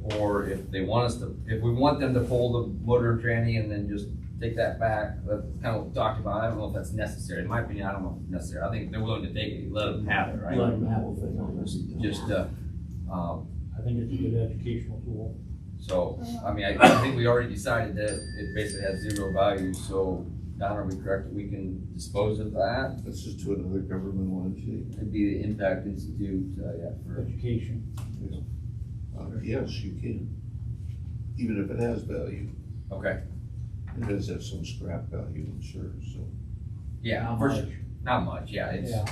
or if they want us to, if we want them to pull the motor and tranny and then just take that back, that's kind of what we talked about. I don't know if that's necessary. In my opinion, I don't know if it's necessary. I think they're willing to take it, let them have it, right? Let them have it. Just, I think it's a good educational tool. so, I mean, I think we already decided that it basically has zero value, so Don, are we correct that we can dispose of that? That's just to another governmental entity. It'd be the Impact Institute, yeah, for, Education. Yes, you can. Even if it has value, okay, it does have some scrap value, I'm sure, so. yeah, Not for much. sure. Not much, yeah, Yeah.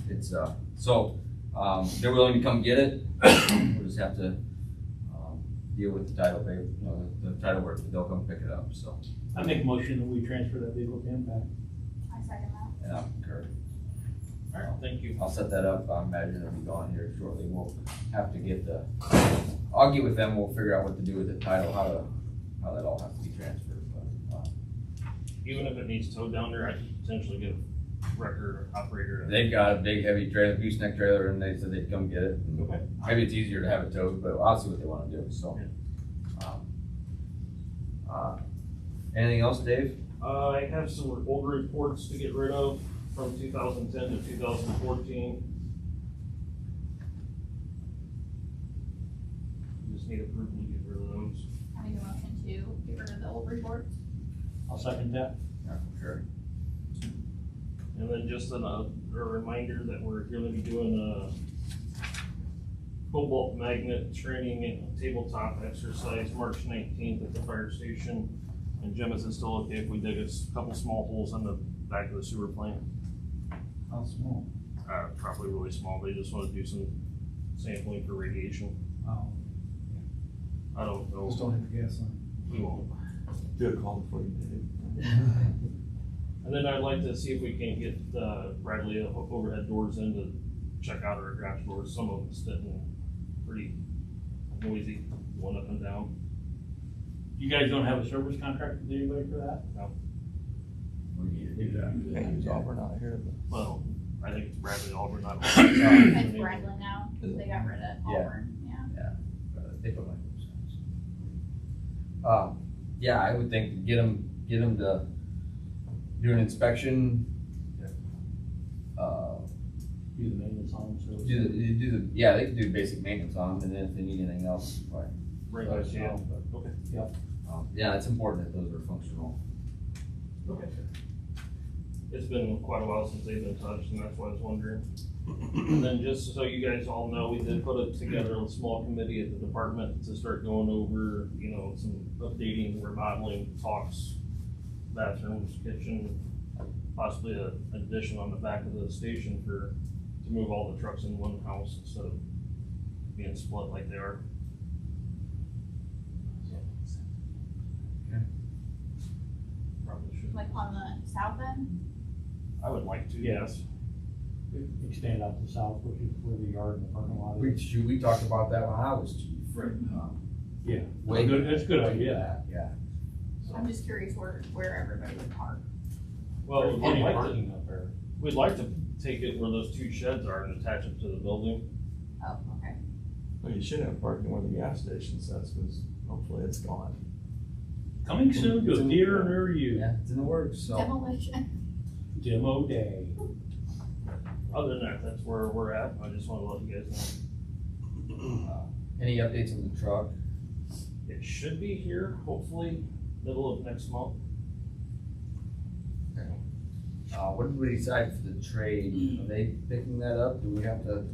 it's, so, they're willing to come get it. We'll just have to, deal with the title, the title work, they'll come pick it up, so. I make a motion that we transfer that vehicle to Impact. I second that. And I'll concur. All right, thank you. I'll set that up. I imagine it'll be gone here shortly. We'll have to get I'll get with them. We'll figure out what to do with the title, how that all has to be transferred. But, Even if it needs towed down there, I could potentially get a record operator. they've got a big heavy trailer, gooseneck trailer, and they said they'd come get it. Okay. Maybe it's easier to have it towed, but I'll see what they want to do, so. Anything else, Dave? I have some old reports to get rid of from 2010 to 2014. Just need approval to get rid of those. I make a motion to get rid of the old reports. I'll second that. Yeah, sure. And then just a reminder that we're gonna be doing a cobalt magnet training and tabletop exercise March 19th at the fire station. And Jim, is it still okay if we dig a couple small holes in the back of the sewer plant? How small? Probably really small. They just wanna do some sampling for radiation. Oh, I don't know. just don't hit the gas line. We won't. Do a call for you, Dave. And then I'd like to see if we can get Bradley overhead doors in to check out our garage doors. Some of them sitting pretty noisy, going up and down. You guys don't have a service contract with anybody for that? We need to do that. Can't use Auburn out here, but Well, I think it's Bradley Auburn, not It's Bradley now. They got rid of Yeah. Auburn, yeah. They put my yeah, I would think to get them to do an inspection. Do the maintenance on them, so. Yeah, they can do basic maintenance on them, and then if they need anything else, like, Bring let us us in. know, but, Okay. yeah, it's important that those are functional. Okay. It's been quite a while since they've been touched, and that's why I was wondering. And then just so you guys all know, we did put together a small committee at the department to start going over, some updating, remodeling, talks, bathrooms, kitchen, possibly an addition on the back of the station to move all the trucks in one house instead of being split like they are. Okay. Probably should. Like on the south end? I would like to, Yeah. yes. Extend out to south, which is where the yard and the parking lot is. We talked about that when I was chief. Right. Yeah, Way good, that's a good idea. Yeah. I'm just curious where everybody would park. Well, There's plenty of parking up there. we'd like to take it where those two sheds are and attach it to the building. Oh, okay. well, you should have parking where the gas station says, because hopefully it's gone. Coming soon to a theater near you. Yeah, it's in the works, so. Demolition. Demo day. Other than that, that's where we're at. I just wanna let you guys know. Any updates on the truck? It should be here, hopefully, middle of next month. What did we decide for the trade? Are they picking that up? Do we have to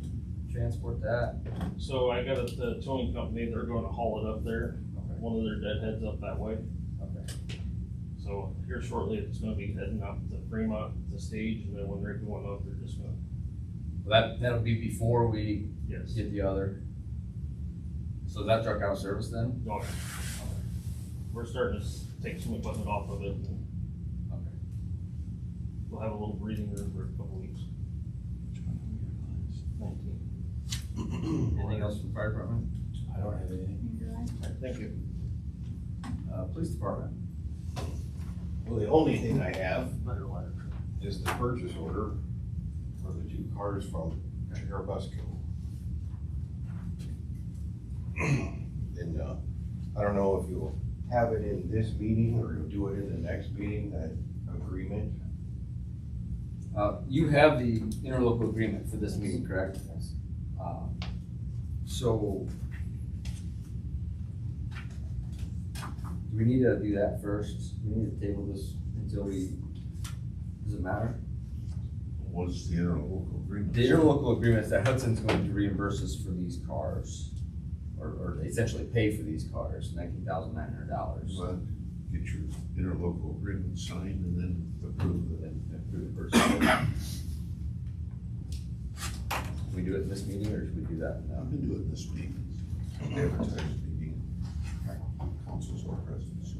transport that? So I got the towing company, they're gonna haul it up there. Okay. One of their deadheads up that way. Okay. So here shortly, it's gonna be heading up to Fremont, the stage, and then when they're going up, they're just gonna, Well, that'll be before we yes. get the other. So is that truck out of service then? Okay. We're starting to take some equipment off of it, and Okay. we'll have a little breathing room for a couple weeks. 19. Anything else from the fire department? I don't have anything. Thank you. Police department? Well, the only thing I have Better letter. is the purchase order for the two cars from Airbusco. And, have it in this meeting or do it in the next meeting, that agreement? You have the interlocal agreement for this meeting, correct? So, do we need to do that first? Do we need to table this until does it matter? What's the interlocal agreement? The interlocal agreement is that Hudson's going to reimburse us for these cars, or essentially pay for these cars, $19,900. Well, get your interlocal agreement signed and then approve it. Approve the purchase order. Can we do it in this meeting, or should we do that I now? can do it in this meeting, advertised meeting, councils or presidents.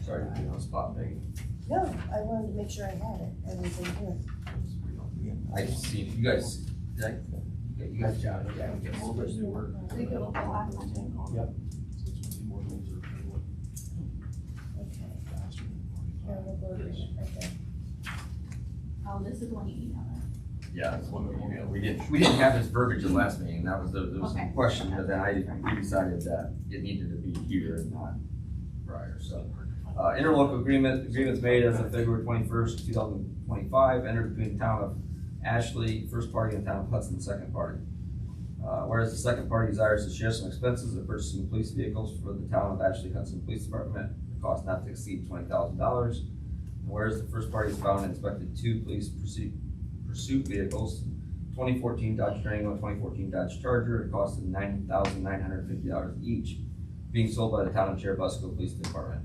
Sorry to put you on the spot, Peggy. No, I wanted to make sure I had it, everything here. I just see, you guys, you guys jotted it down. We could look at last time. Okay. Yeah, we'll go over it right there. Oh, this is the one you emailed us. Yeah, that's one we didn't have this verbiage in last meeting, that was, there was some Okay. question, but then we decided that it needed to be here and not prior, so. Interlocal agreements made as of February 21st, 2025, entered between the town of Ashley, first party, and the town of Hudson, second party. Whereas the second party desires to share some expenses of purchasing police vehicles for the town of Ashley Hudson Police Department, the cost not to exceed $20,000. Whereas the first party has found and inspected 2 police pursuit vehicles, 2014 Dodge Durango and 2014 Dodge Charger, at a cost of $9,950 each, being sold by the town of Cherubusco Police Department.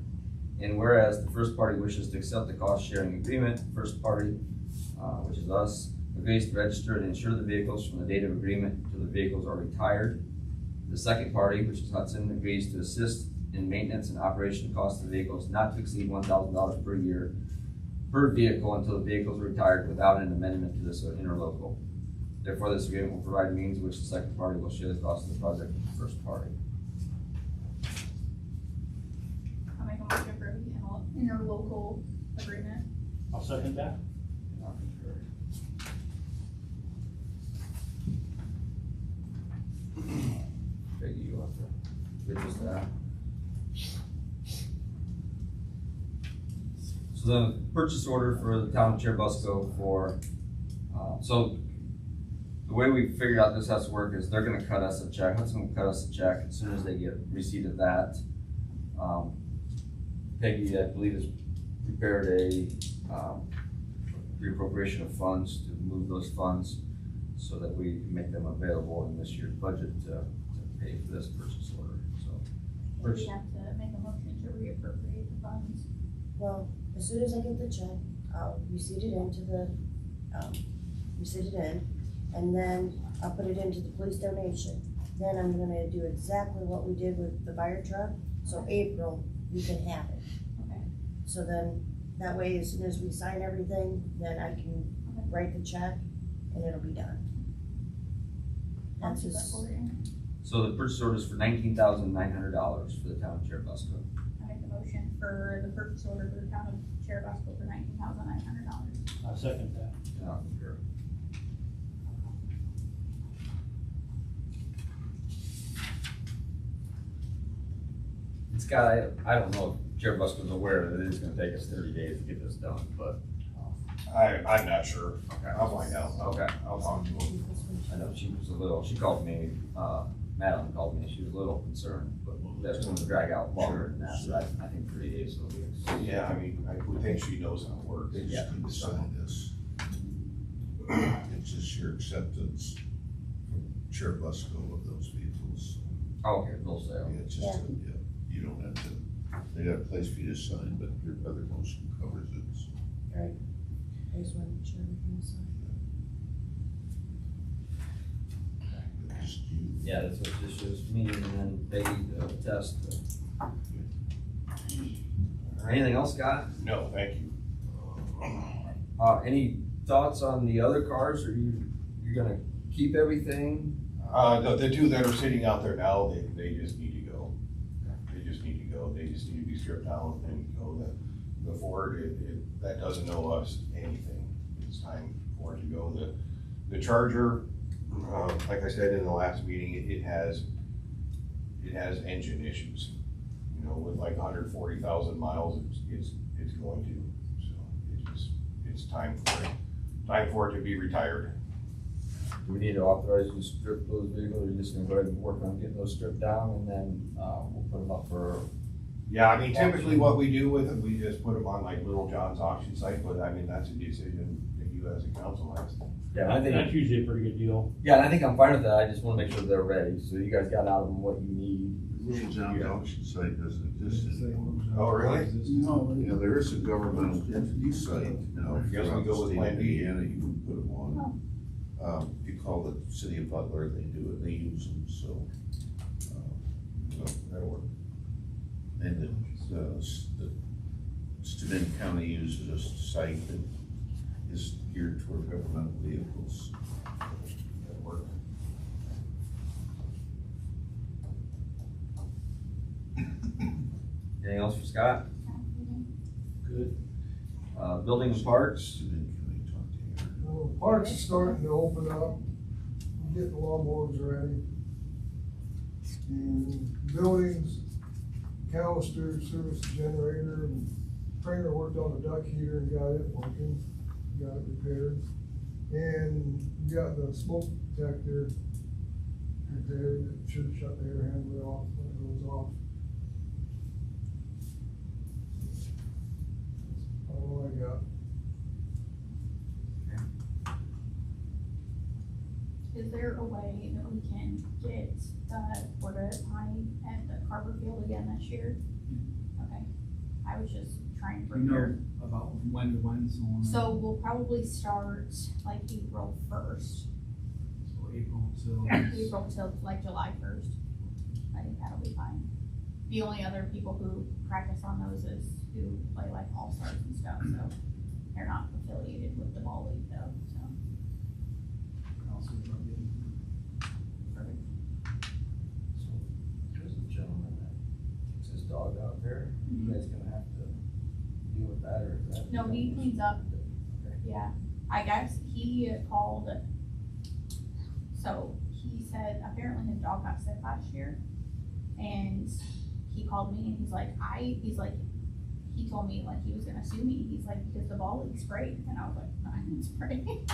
And whereas the first party wishes to accept the cost sharing agreement, first party, which is us, agrees to register and insure the vehicles from the date of agreement until the vehicles are retired. The second party, which is Hudson, agrees to assist in maintenance and operation costs of the vehicles not to exceed $1,000 per year per vehicle until the vehicles are retired without an amendment to this interlocal. Therefore, this agreement will provide means which the second party will share the cost of the project with the first party. I'll make a motion for the interlocal agreement. I'll second that. Peggy, you want to get this down? So the purchase order for the town of Cherubusco for, so the way we figured out this has to work is they're gonna cut us a check, Hudson will cut us a check as soon as they get receipt of that. Peggy, I believe, has prepared a reappropriation of funds to move those funds so that we can make them available in this year's budget to pay for this purchase order, so. We have to make a motion to reappropriate the funds. Well, as soon as I get the check, I'll receipt it into the, receipt it in, and then I'll put it into the police donation. Then I'm gonna do exactly what we did with the fire truck, so April, we can have it. Okay. So then, that way, as soon as we sign everything, then I can write the check, and it'll be done. I'll That's do that just, for you. So the purchase order is for $19,900 for the town of Cherubusco. I make a motion for the purchase order for the town of Cherubusco for $19,900. I'll second that. It's got, I don't know if Cherubusco's aware that it is gonna take us 30 days to get this done, but, I'm not sure. okay. I'll find out. Okay. I'll talk to him. I know she was a little, she called me, Madeline called me, she was a little concerned, but that's going to drag out longer than that, so I think 3 days will be. Yeah, I mean, I would think she knows how it works. They Yeah. just need to sign this. It's just your acceptance from Cherubusco of those vehicles. Okay, they'll say, Yeah, it's just, yeah, you don't have to, they got a place for you to sign, but your other motion covers it. So. right, I just wanna make sure everything's signed. Just you. yeah, that's what this shows me, and then they test. Anything else, Scott? No, thank you. Any thoughts on the other cars, or you're gonna keep everything? The two that are sitting out there now, they just need to go. They just need to go. They just need to be stripped out and go. The Ford, that doesn't know us anything. It's time for it to go. The Charger, like I said in the last meeting, it has engine issues. You know, with like 140,000 miles, it's going to, so it's time for it to be retired. Do we need to authorize you to strip those vehicles, or are you just gonna go ahead and work on getting those stripped down, and then, we'll put them up for? Yeah, I mean, typically what we do with them, we just put them on like Little John's auction site, but I mean, that's a decision that you as a council has. Yeah, I think, That's usually a pretty good deal. yeah, and I think I'm fine with that, I just wanna make sure they're ready, so you guys got out of them what you need. Little John's auction site doesn't exist anymore. Oh, really? No. Yeah, there is a governmental entity site now. Guess we throughout go the with state Plan of B. Indiana, you can put them on. You call the city of Butler, they do it, they use them, so, That'll work. and the Steuben County uses a site that is geared toward governmental vehicles. That'll work. Anything else for Scott? Good. Building and parks, Steuben County, talk to Aaron. Well, parks are starting to open up, getting the lawnmowers ready. And buildings, Callister service generator, and Trainer worked on the duct heater and got it working, got it repaired. And we got the smoke detector repaired, it should shut the air handler off when it goes off. That's all I got. Is there a way that we can get the porta potty at the Carver Field again this year? Okay, I was just trying to prepare. About when to when, so on. So we'll probably start like April 1st, So April till. April till like July 1st. I think that'll be fine. The only other people who practice on those is who play like all-stars and stuff, so they're not affiliated with the ball league though, so. Also, Perfect. so there's a gentleman that takes his dog out there, you guys gonna have to deal with that, or is that? No, he cleans up. Okay. Yeah, I guess he called, so he said apparently his dog got sick last year. And he called me and he's like, he told me like he was gonna sue me. He's like, because the ball league sprayed. And I was like, no, I didn't spray.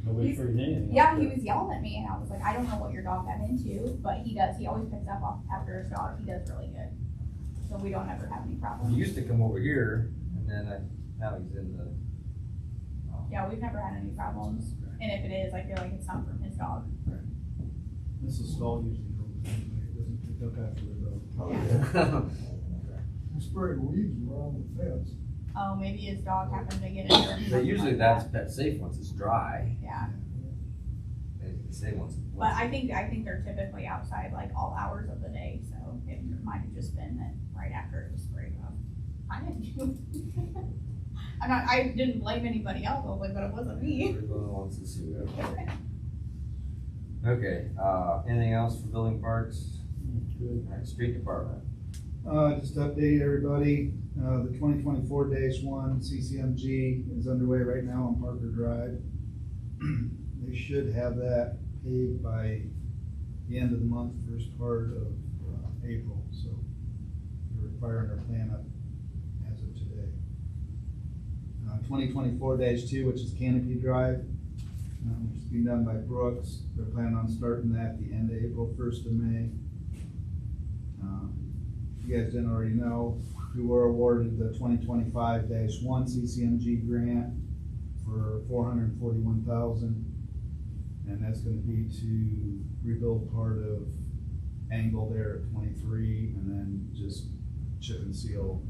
Nobody freaking anything. Yeah, he was yelling at me and I was like, I don't know what your dog got into, but he always picks up after his dog. He does really good. So we don't ever have any He problems. used to come over here, and then now he's in the. Yeah, we've never had any problems. And if it is, I feel like it's not from his dog. Mrs. Stahl usually goes, anyway, it doesn't pick up after the dog. We sprayed weeds around the fence. Oh, maybe his dog happened to get in there. But usually that's pet safe once it's dry. Yeah, They say once. but I think they're typically outside like all hours of the day, so it might have just been that right after it was sprayed off. I didn't do it. I didn't blame anybody else, I was like, but it wasn't me. Everyone wants to sue everybody. Okay, anything else for building parks? Good. Alright, street department. Just to update everybody, the 2024-1 CCMG is underway right now on Parker Drive. They should have that paved by the end of the month, first part of April, so we're firing our plan up as of today. 2024-2, which is Canopy Drive, which is being done by Brooks. They're planning on starting that the end of April, 1st of May. If you guys didn't already know, we were awarded the 2025-1 CCMG grant for $441,000. And that's gonna be to rebuild part of Angle there at 23, and then just chip and seal,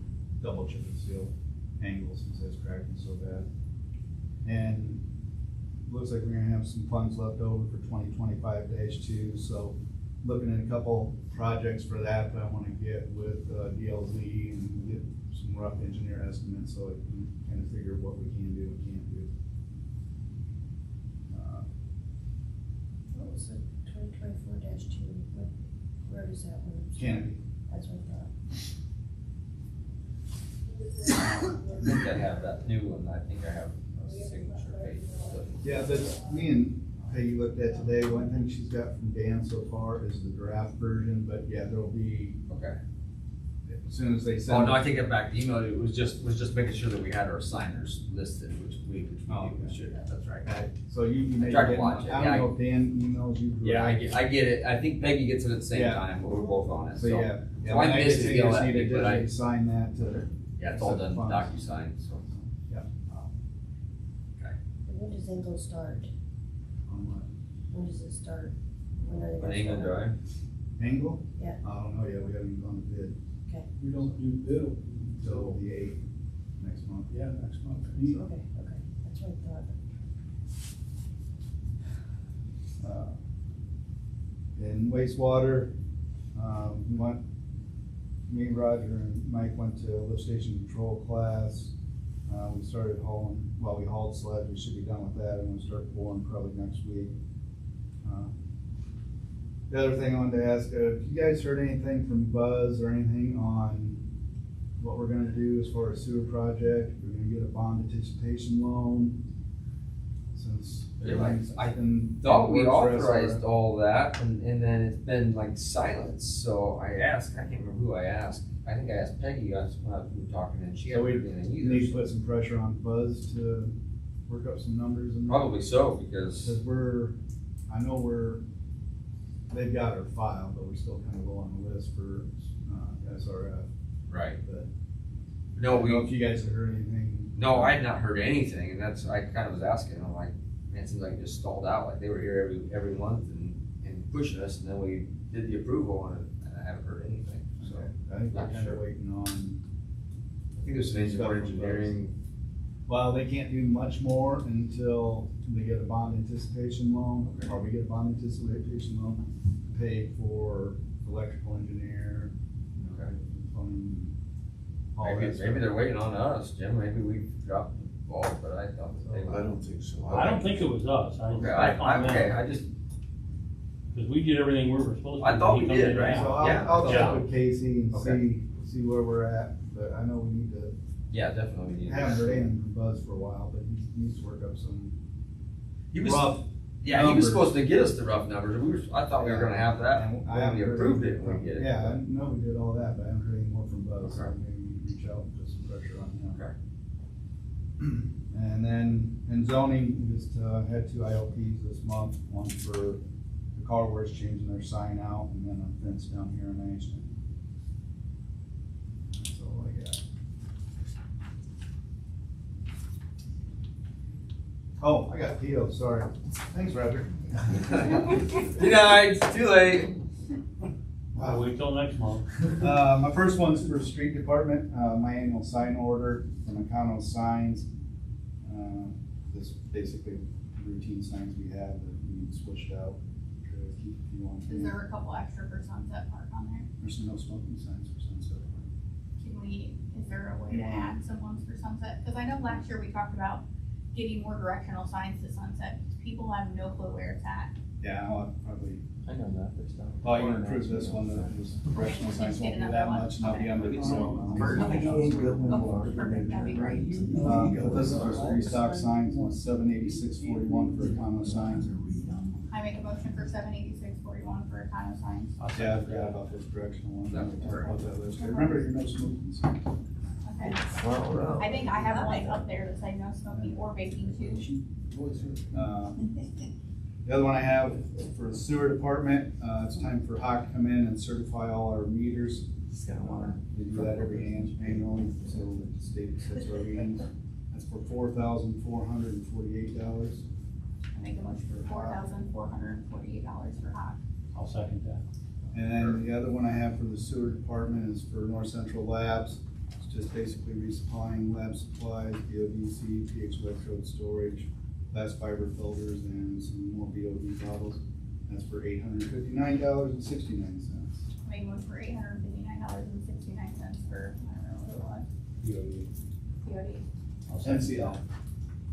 double chip and seal Angle since that's cracking so bad. And looks like we're gonna have some funds left over for 2025-2, so looking at a couple projects for that I wanna get with DLZ and get some rough engineer estimates so I can kind of figure what we can do and can't do. What was it, 2024-2, where is that one? Canopy. That's what I I think I have that new one, I think I have a signature page. Yeah, that's, me and Peggy looked at today, one thing she's got from Dan so far is the draft version, but yeah, there'll be, Okay. as soon as they Oh, send. no, I take it back. The email, it was just making sure that we had our signers listed, which we Oh, do, we should have, that's right. So you may tried to get, watch it. I Yeah, don't know if Dan emails you. Yeah, I direct. get it. I think Peggy gets it at the same Yeah. time, but we're both on it, So yeah. So I missed guess it, you yell just at need me, to but I, digitally sign that to. yeah, it's all done Funds. DocuSign, so. When does Engel start? On what? When does it start? When are they An gonna England start? Drive. Angle? Yeah. I don't know yet, we haven't even gone to bid We don't do bill. till the 8th next month. Yeah, next month. Okay, that's what I thought. In wastewater, me, Roger, and Mike went to lift station control class. We started hauling, we hauled sleds, we should be done with that, and we'll start pulling probably next week. The other thing I wanted to ask, have you guys heard anything from Buzz or anything on what we're gonna do as far as sewer project? We're gonna get a bond anticipation loan, since everything's been. Thought we works for us authorized all that, and then it's been like silence, so I asked, I can't remember who I asked. I think I asked Peggy, when we were talking, and she So hadn't we heard anything need to either. put some pressure on Buzz to work up some numbers and. Probably so, because, Because I know they've got our file, but we're still kind of low on the list for, SRF, right. but. No, I don't know if you guys have heard anything. No, I had not heard anything, and that's, I kind of was asking, I'm like, man, it seems like it just stalled out, like they were here every month and pushing us, and then we did the approval, and I haven't heard anything, so. I think we're Not kind sure. of waiting on, I think there's some more engineering, well, they can't do much more until they get a bond anticipation loan, or we get a bond anticipation loan to pay for electrical engineer, okay. plumbing, all that Maybe stuff. they're waiting on us, Jim, maybe we dropped the ball, but I thought that they I would. don't think so. I don't think it was us. Okay, I just, Because we did everything we were supposed to. I thought we He comes did, in right? now. So Yeah. I'll Yeah. check with Casey and Okay. see where we're at, but I know we need to, yeah, definitely need. haven't heard anything from Buzz for a while, but he needs to work up some He was, rough. yeah, he was numbers. supposed to get us the rough numbers, I thought we were gonna have that And I when haven't we heard approved it, anything when from- we get it. Yeah, I know we did all that, but I haven't heard any more from Buzz, so Okay. maybe we can reach out and put some pressure on him. Okay. And then in zoning, we just had 2 ILPs this month, one for the car wash changing their sign out, and then a fence down here in Ashton. That's all I got. Oh, I got PO, sorry. Thanks, Roger. Good night, it's too late. I'll wait till next month. My first one's for street department, my annual sign order from Econo Signs. Just basically routine signs we have that we need switched out to keep a few on. Is there a couple extra for Sunset Park on there? There's no smoking signs for Sunset Park. Is there a way to add some ones for Sunset? Cause I know last year we talked about getting more directional signs to Sunset, because people have no clue where it's at. Yeah, I'll probably, I know that, there's not. well, you can improve this one, the directional signs won't be that much, and I'll be under the zone. That'd be great. But this is for restock signs, $786.41 for Econo Signs. I make a motion for $786.41 for Econo signs. Yeah, I forgot about this directional one. That's About that list. Remember, you're no smoking signs. Okay. Well, I think I have one up there that say no smoking or vaping too. The other one I have for the sewer department, it's time for Hawk to come in and certify all our meters. Just got one. They do that annually, so the state sets our readings. That's for $4,448. I make a motion for $4,448 for Hawk. I'll second that. And then the other one I have for the sewer department is for North Central Labs. It's just basically resupplying lab supplies, BODC, pH electrode storage, glass fiber filters, and some more BOD bottles. That's for $859.69. I make a motion for $859.69 for, I don't know what it was. POD. I'll second NCL. that.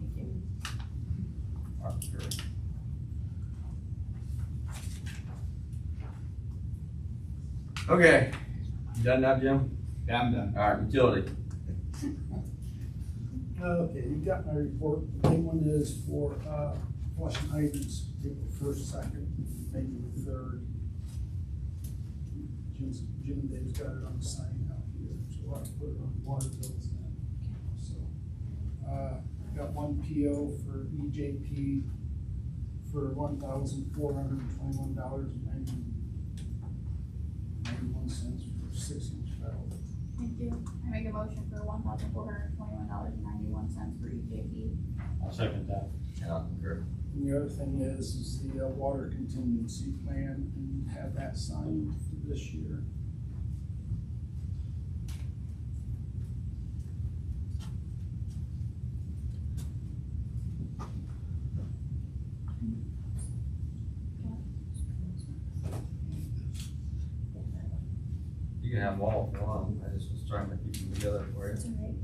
Thank you. Okay, you done now, Jim? Yeah, I'm done. Alright, utility. Okay, you got my report. The big one is for, flushing hydrants, April first, second, maybe the third. Jim and Dave's got it on the sign out here, so I'll have to put it on water bills then. So, got one PO for EJP for $1,421.91 for 6-inch valve. Thank you. I make a motion for $1,421.91 for EJP. I'll second that. And I'll concur. And the other thing is the water contingency plan, and have that signed for this year. You can have them all if you want, I just was trying to keep them together for you. It's all right.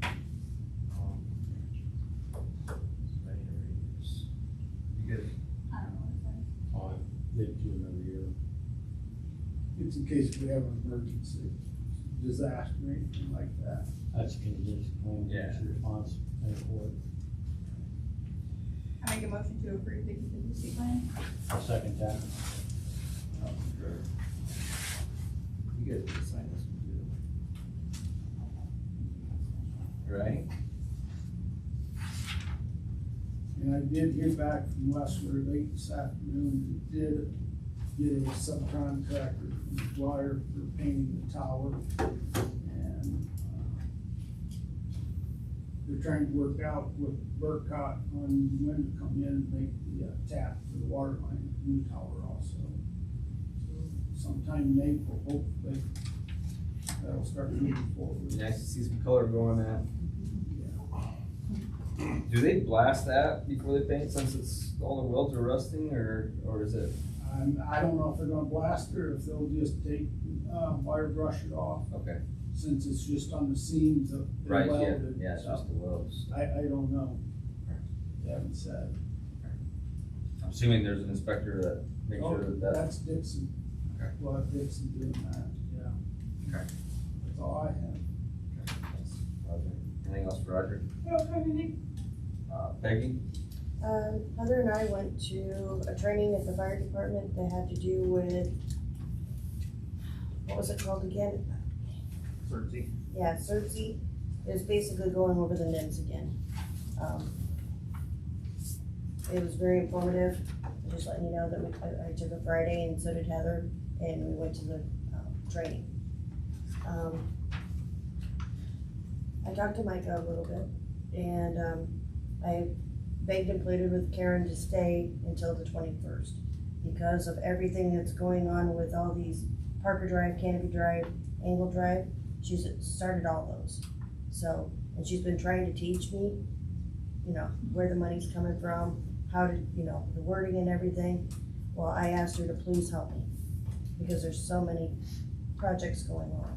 You good? I don't know what it says. Oh, they do them every year. It's in case we have an emergency, disaster, or anything like that. That's a contingency plan, Yeah. emergency response, and for it. I make a motion to approve the contingency plan. I'll second that. I'll concur. You guys can sign this one too. Right? And I did hear back from Westler late this afternoon, we did get a subcontractor from Dwyer for painting the tower. And they're trying to work out with Burkott on when to come in and make the tap for the water line at the new tower also. So sometime in April, hopefully, that'll start moving forward. Nice to see some color going on. Do they blast that before they paint since it's, all the welds are rusting or is it? I don't know if they're gonna blast it or if they'll just take, wire brush it off, Okay, since it's just on the seams of. they're right, yeah, welded. yeah, it's just the welds. I don't know. They haven't said. I'm assuming there's an inspector that makes sure that that's. That's Dixon. Okay. We'll have Dixon doing that, yeah. Okay. That's all I have. Okay, thanks, Roger. Anything else for Roger? No, anything? Peggy? Heather and I went to a training at the fire department that had to do with, what was it called again? Certainty. Yeah, CERTSI. It was basically going over the NIMS again. It was very informative. I'm just letting you know that I took a Friday and so did Heather, and we went to the training. I talked to Micah a little bit, and I begged and pleaded with Karen to stay until the 21st because of everything that's going on with all these Parker Drive, Canopy Drive, Angle Drive. She's started all those. So, and she's been trying to teach me, you know, where the money's coming from, how to, you know, the wording and everything. Well, I asked her to please help me because there's so many projects going on.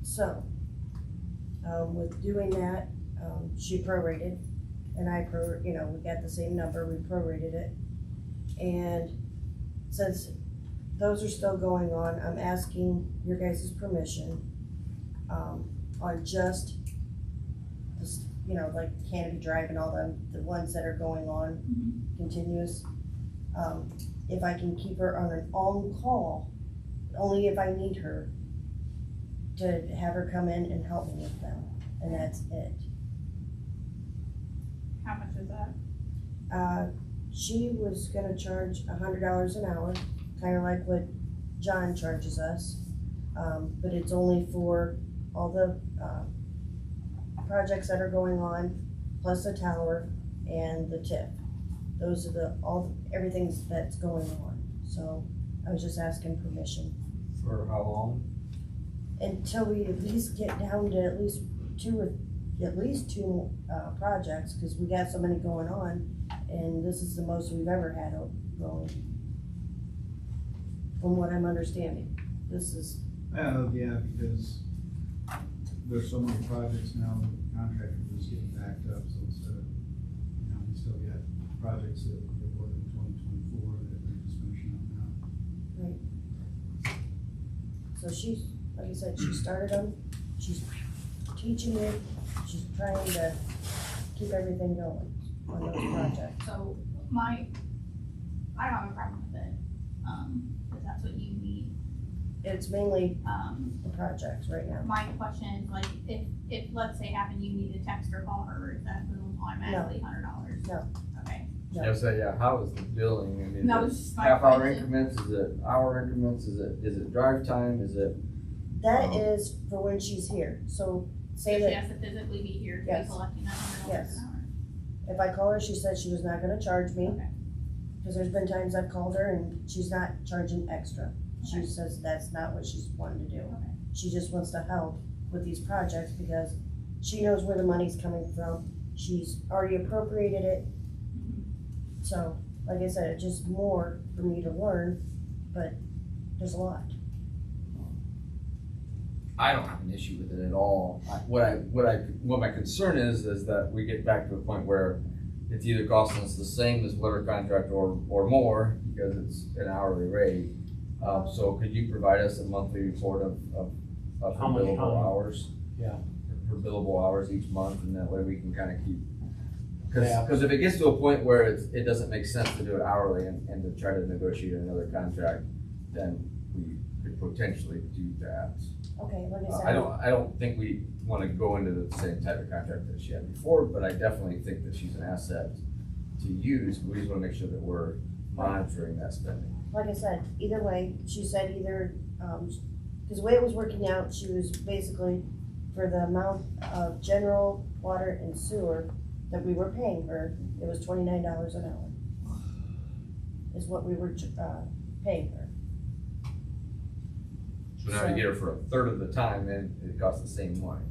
So, with doing that, she prorated, and we got the same number, we prorated it. And since those are still going on, I'm asking your guys' permission on just this, like Canopy Drive and all the ones that are going on continuous. If I can keep her on an on-call, only if I need her, to have her come in and help me with them, and that's it. How much is that? She was gonna charge $100 an hour, kinda like what John charges us. But it's only for all the, projects that are going on, plus the tower and the TIF. Those are everything that's going on. So I was just asking permission. For how long? Until we at least get down to at least two projects, because we got so many going on, and this is the most we've ever had going, from what I'm understanding. This is. Yeah, because there's so many projects now, the contractors are just getting backed up, so instead of, we still got projects that were in 2024 that they're just finishing up now. Right. So she's, like I said, she started them, she's teaching it, she's trying to keep everything going on those projects. So I don't have a problem with it, if that's what you need. It's mainly, the projects right now. My question is like, if let's say happen you need to text or call her, is that boom automatically $100? No. Okay. No. Yeah, so yeah, how is the billing? I mean, That is was it just my half hour question. increments, is it hour increments, is it drive time, is it? That is for when she's here, so say She that has to physically be here to be Yes. collecting that $100 Yes. an hour. if I call her, she said she was not gonna charge me. Okay. Cause there's been times I've called her and she's not charging extra. She Okay. says that's not what she's wanting to do. Okay. She just wants to help with these projects because she knows where the money's coming from. She's already appropriated it. So, like I said, it's just more for me to learn, but there's a lot. I don't have an issue with it at all. What my concern is that we get back to a point where it's either costing us the same as what our contract or more because it's an hourly rate. So could you provide us a monthly report of her How much billable time? hours? Yeah. Her billable hours each month, and that way we can kind of keep. Yeah. Because if it gets to a point where it doesn't make sense to do it hourly and to try to negotiate another contract, then we could potentially do that. Okay, like I said. I don't think we want to go into the same type of contract that she had before, but I definitely think that she's an asset to use. We just want to make sure that we're monitoring that spending. Like I said, either way, she said either, cause the way it was working out, she was basically, for the amount of general water and sewer that we were paying her, it was $29 an hour. Is what we were, paying her. So now to get her for a third of the time, then it costs the same money.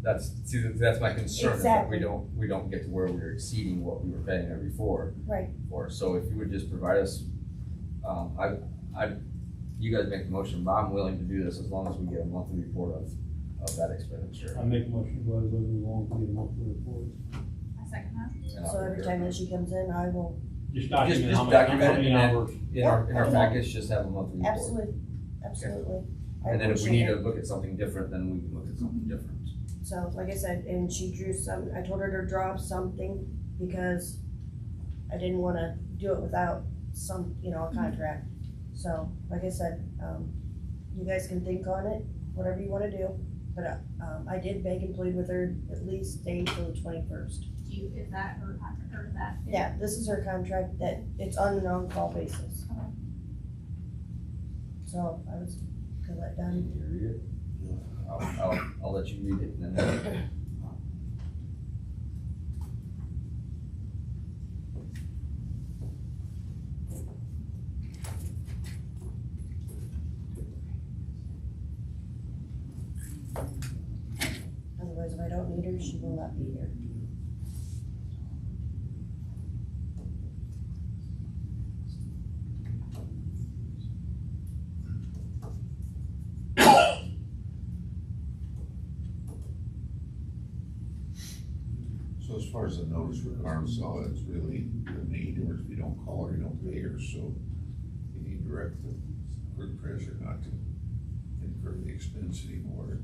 That's my concern, is that Exactly. we don't get to where we're exceeding what we were paying her before. Right. So if you would just provide us, you guys make the motion, but I'm willing to do this as long as we get a monthly report of that expenditure. I make a motion to go ahead and along with the monthly report. I second that. And I'll So every prepare time that she comes in, I will, Just document Just how many document it hours. in our package, just have a monthly report. absolutely. I And then if we appreciate need to it. look at something different, then we can look at something different. So, like I said, and she drew some, I told her to draw something because I didn't wanna do it without some, a contract. So, like I said, you guys can think on it, whatever you wanna do, but, I did beg and plead with her at least stay till the 21st. Is that her contract, or is that? Yeah, this is her contract that it's on an on-call basis. Okay. So, I was gonna let Donnie. Can you read it? I'll let you read it and then. Otherwise, if I don't need her, she will not be here. So as far as the notice requirements, all it's really the need, or if you don't call her, you don't pay her, so you need to direct the clerk treasurer not to incur the expense anymore.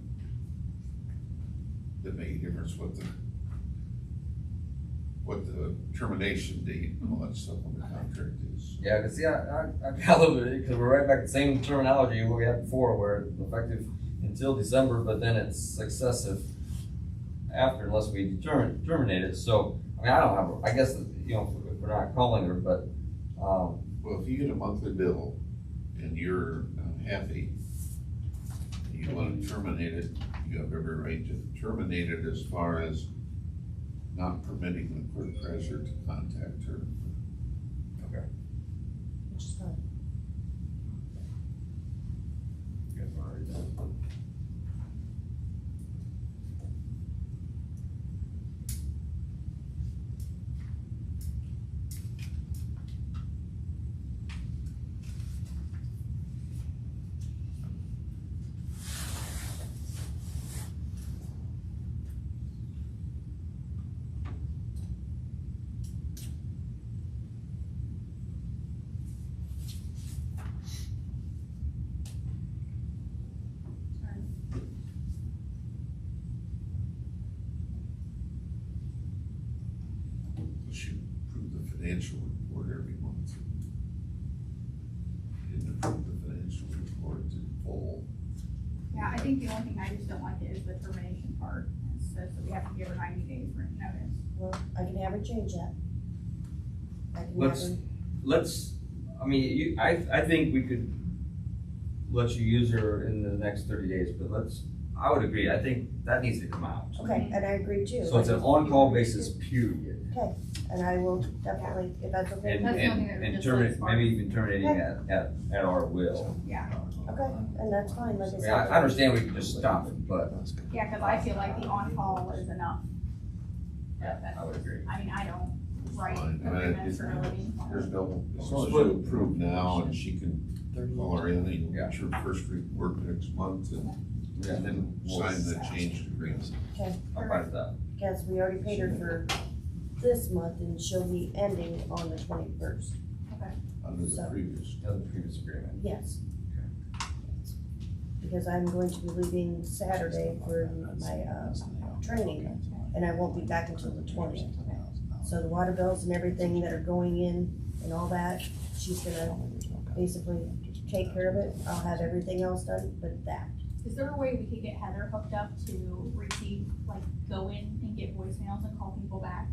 That made a difference what the termination date and all that stuff on the contract is. Yeah, cause see, I got a little bit, cause we're right back to the same terminology we had before, where it's effective until December, but then it's successive after, unless we terminate it. So, I mean, I don't have, I guess, if we're not calling her, but, Well, if you get a monthly bill and you're happy, you want to terminate it, you have every right to terminate it as far as not permitting the clerk treasurer to contact her. Which is fine. you guys wanna read that? think the only thing I just don't like is the termination part. It says that we have to give her 90 days written notice. Well, I can have her change that. I can have Let's, her, I mean, I think we could let you use her in the next 30 days, but I would agree, I think that needs to come out. okay, and I agree too. So it's an on-call basis, period. And I will definitely, if that's okay. And, That's something that and just terminate, looks maybe even terminating at our will. Yeah, Okay, and that's fine, like I I mean, said. I understand we can just stop it, but yeah, cause I feel like the on-call is enough. I would agree. I mean, I don't write Fine. I mean, agreements for a living. There's no, as long as you approve now and she can call her in and you'll get your first week work next month and then sign the changed agreement. Okay, I'm fine with that. because we already paid her for this month and she'll be ending on the 21st. Under the So- previous. That was the previous agreement. Yes. Because I'm going to be leaving Saturday for my, training, and I won't be back until the 20th. So the water bills and everything that are going in and all that, she's gonna basically take care of it. I'll have everything else done but that. Is there a way we could get Heather hooked up to receive, like, go in and get voicemails and call people back?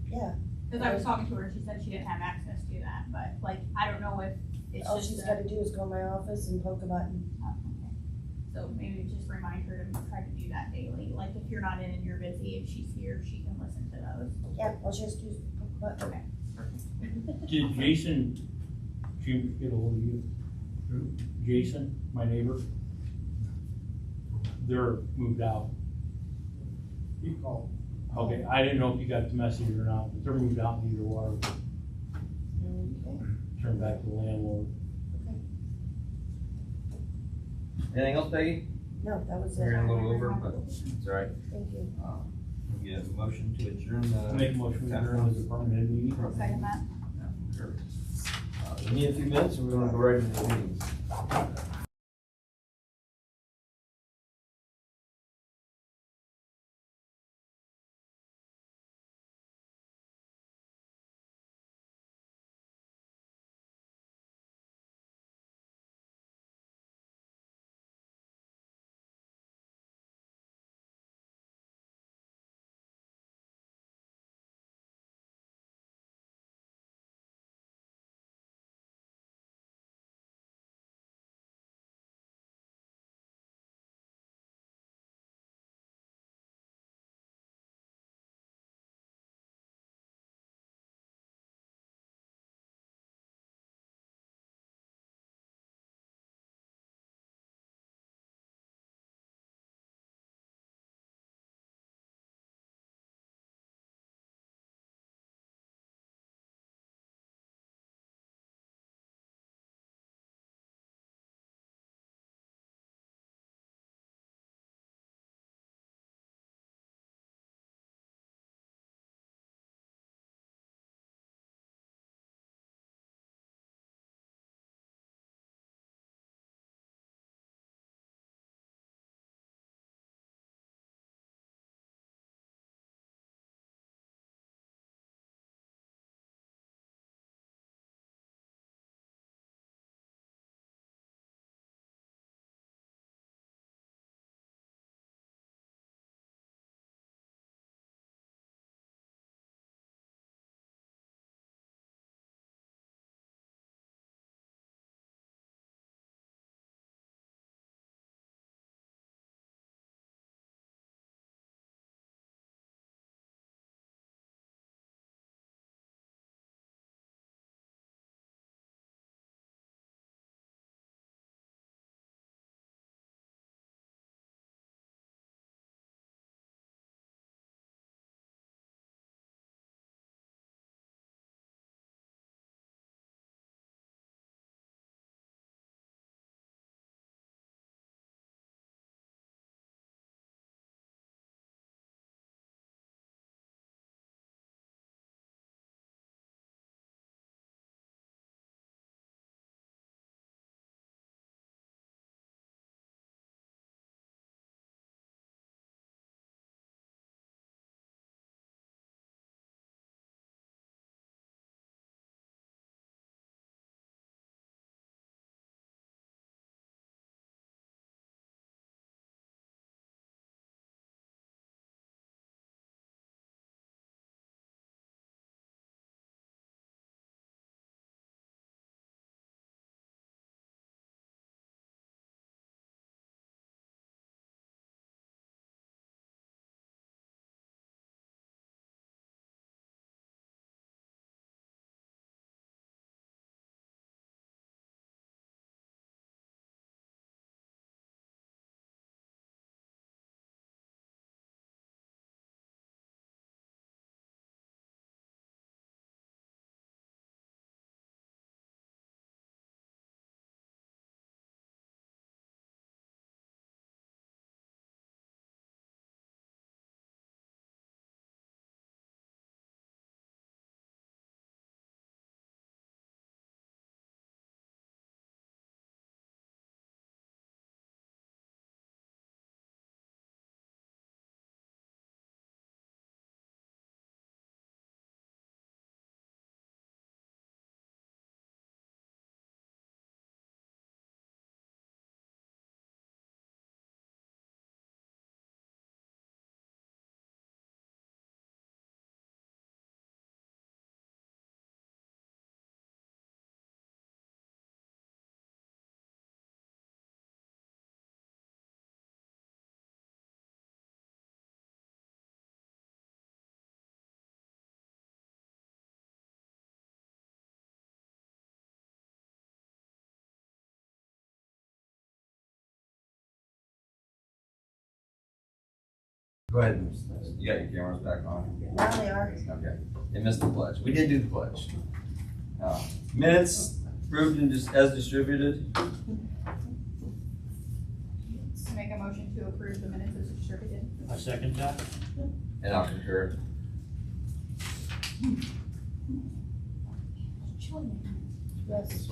Yeah. Cause I was talking to her and she said she didn't have access to that, but like, I don't know if it's All just she's a- gotta do is go in my office and poke a button. Oh, okay. So maybe just remind her to try to do that daily, like if you're not in and you're busy, if she's here, she can listen to those. Yeah, all she has to do is poke a button. Okay. Did Jason, get a hold of you? Jason, my neighbor? They're moved out. He called. Okay, I didn't know if you got the message or not, but they're moved out and need their water Okay. turned back to the landlord. Anything else, Peggy? No, that was We're it. a little over, but it's all right. Thank you. We get a motion to adjourn the. I make a motion to adjourn the department head meeting. I'll second that. Sure. We need a few minutes and we're gonna go right into the meetings. Go ahead, you got your cameras back on? Now they are. Okay, they missed the pledge. We did do the pledge. Minutes approved and just as distributed. To make a motion to approve the minutes as distributed. I second that. And I'll concur. Yes, It's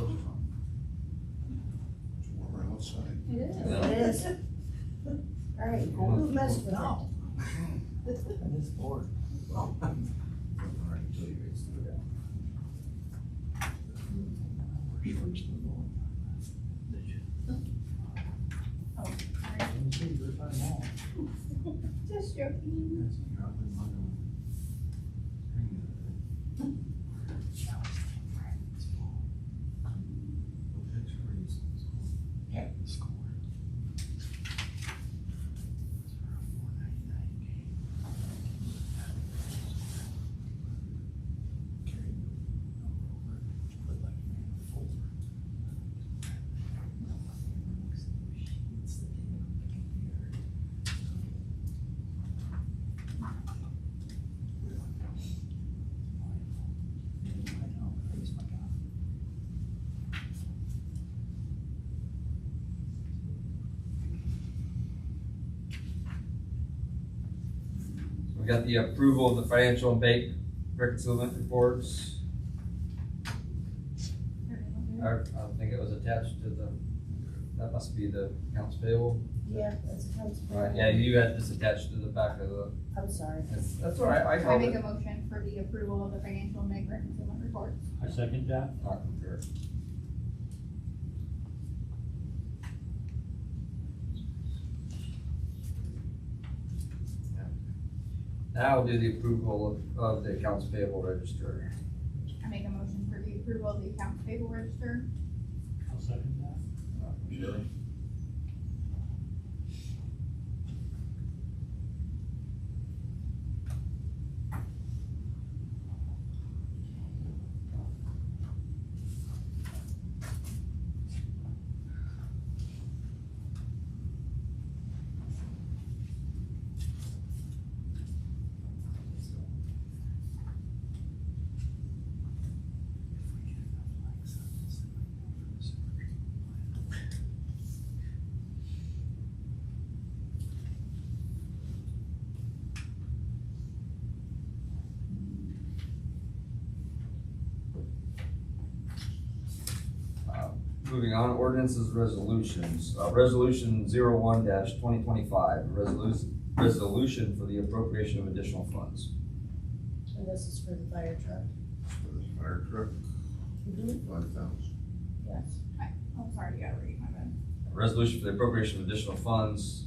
warmer outside. It is. it is. All right, who messed with it? I'm just bored. Oh, just joking. We got the approval of the financial and bank reconciliation reports. I don't think it was attached to the, that must be the accounts payable. Yeah, that's accounts. Right, yeah, you had this attached to the back of the, I'm sorry. that's all right, I I held make it. a motion for the approval of the financial and bank reconciliation reports. I second that. Not concur. Now we'll do the approval of the accounts payable register. I make a motion for the approval of the accounts payable register. I'll second that. Not concur. Moving on, ordinances, resolutions. Resolution 01-2025, resolution for the appropriation of additional funds. And this is for the fire truck. For the fire truck, Mm-hmm. 5,000. Yes. Oh, sorry, you gotta read my bad. A resolution for the appropriation of additional funds.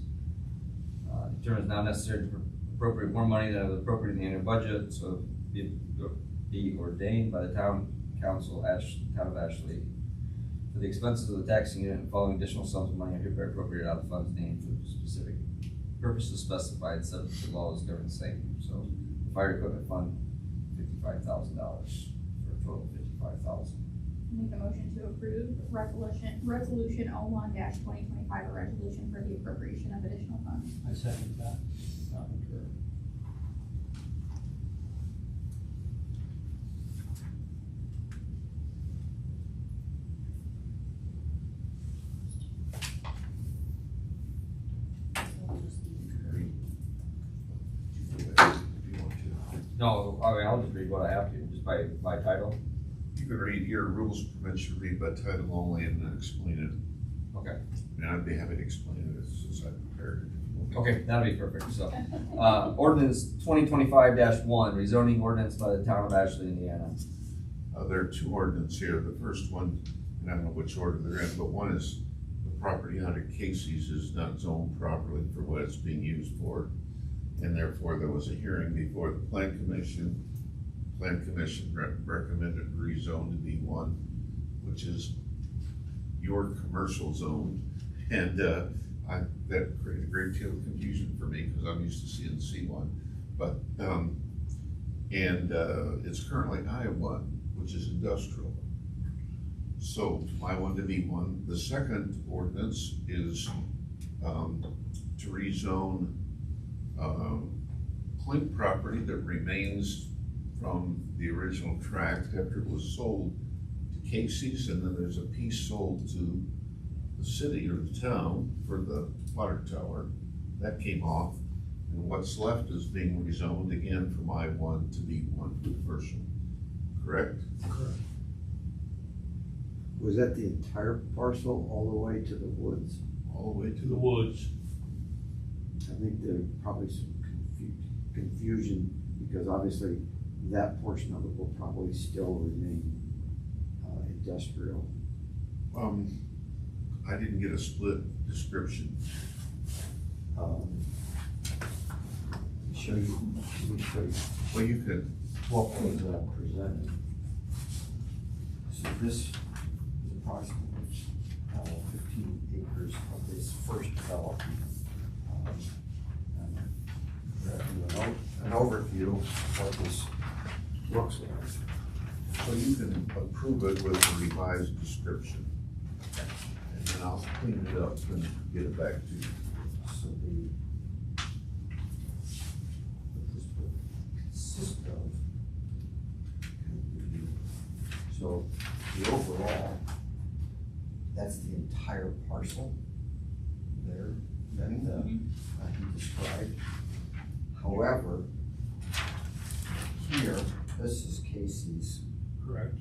Determines not necessary to appropriate more money than is appropriate in the annual budget, so be ordained by the town council, town of Ashley. For the expenses of the taxing unit and following additional sums of money are hereby appropriated out of funds named for specific purposes specified, subject to laws governing the same. So, the fire equipment fund, $55,000, for a total of $55,000. Make a motion to approve resolution 01-2025, a resolution for the appropriation of additional funds. I second that. Not concur. No, I mean, I'll just read what I have to, just by title. You can read your rules permits you read by title only and then explain it. Okay. And I'd be happy to explain it since I prepared it. Okay, that'll be perfect, so. Ordinance 2025-1, rezoning ordinance by the town of Ashley, Indiana. There are two ordinances here. The first one, and I don't know which order they're in, but one is the property under Casey's is not zoned properly for what it's being used for. And therefore, there was a hearing before the Plan Commission. Plan Commission recommended rezone to B1, which is your commercial zone. And that created a great deal of confusion for me because I'm used to seeing C1. But, it's currently I1, which is industrial. So I1 to B1. The second ordinance is to rezone Clink property that remains from the original tract after it was sold to Casey's, and then there's a piece sold to the city or the town for the water tower. That came off, and what's left is being rezoned again from I-1 to B1 commercial, correct? Correct. Was that the entire parcel all the way to the woods? All the way to The the woods. I think there's probably some confusion, because obviously that portion of it will probably still remain industrial. I didn't get a split description. Let me show you, Well, you could, what was presented. So this is approximately 15 acres of this first development. An overview of what this looks like. so you can approve it with a revised description. And then I'll clean it up and get it back to you. So this would consist of, so the overall, that's the entire parcel there that he described. However, here, this is Casey's, Correct.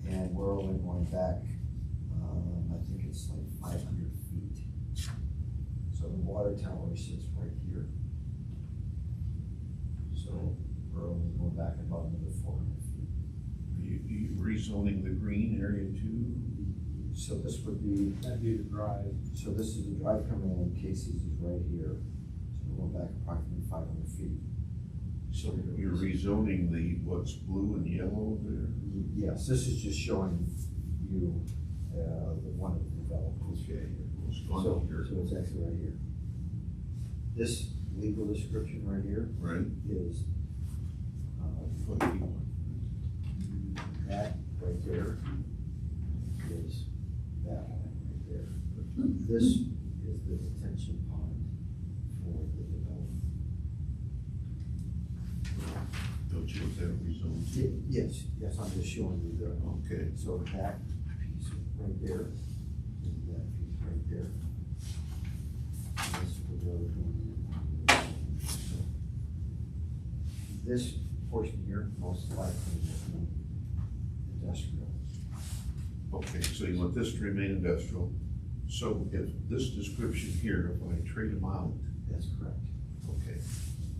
and we're only going back, I think it's like 500 feet. So the water tower sits right here. So we're only going back about another 400 feet. Are you rezoning the green area too? So this would be, That'd be the drive. so this is the drive coming in, Casey's is right here. So we're going back approximately 500 feet. So you're rezoning the, what's blue and yellow there? Yes, this is just showing you the one of the developments. Okay. So it's actually right here. This legal description right here Right? is What do you want? that right there is that one right there. This is the detention pond for the development. Don't you have that rezoned? Yes, I'm just showing you the, Okay. so that piece right there, and that piece right there. And this is the road going in. So this portion here, most likely will be industrial. Okay, so you want this to remain industrial. So if this description here, if I trade them out, That's correct. okay.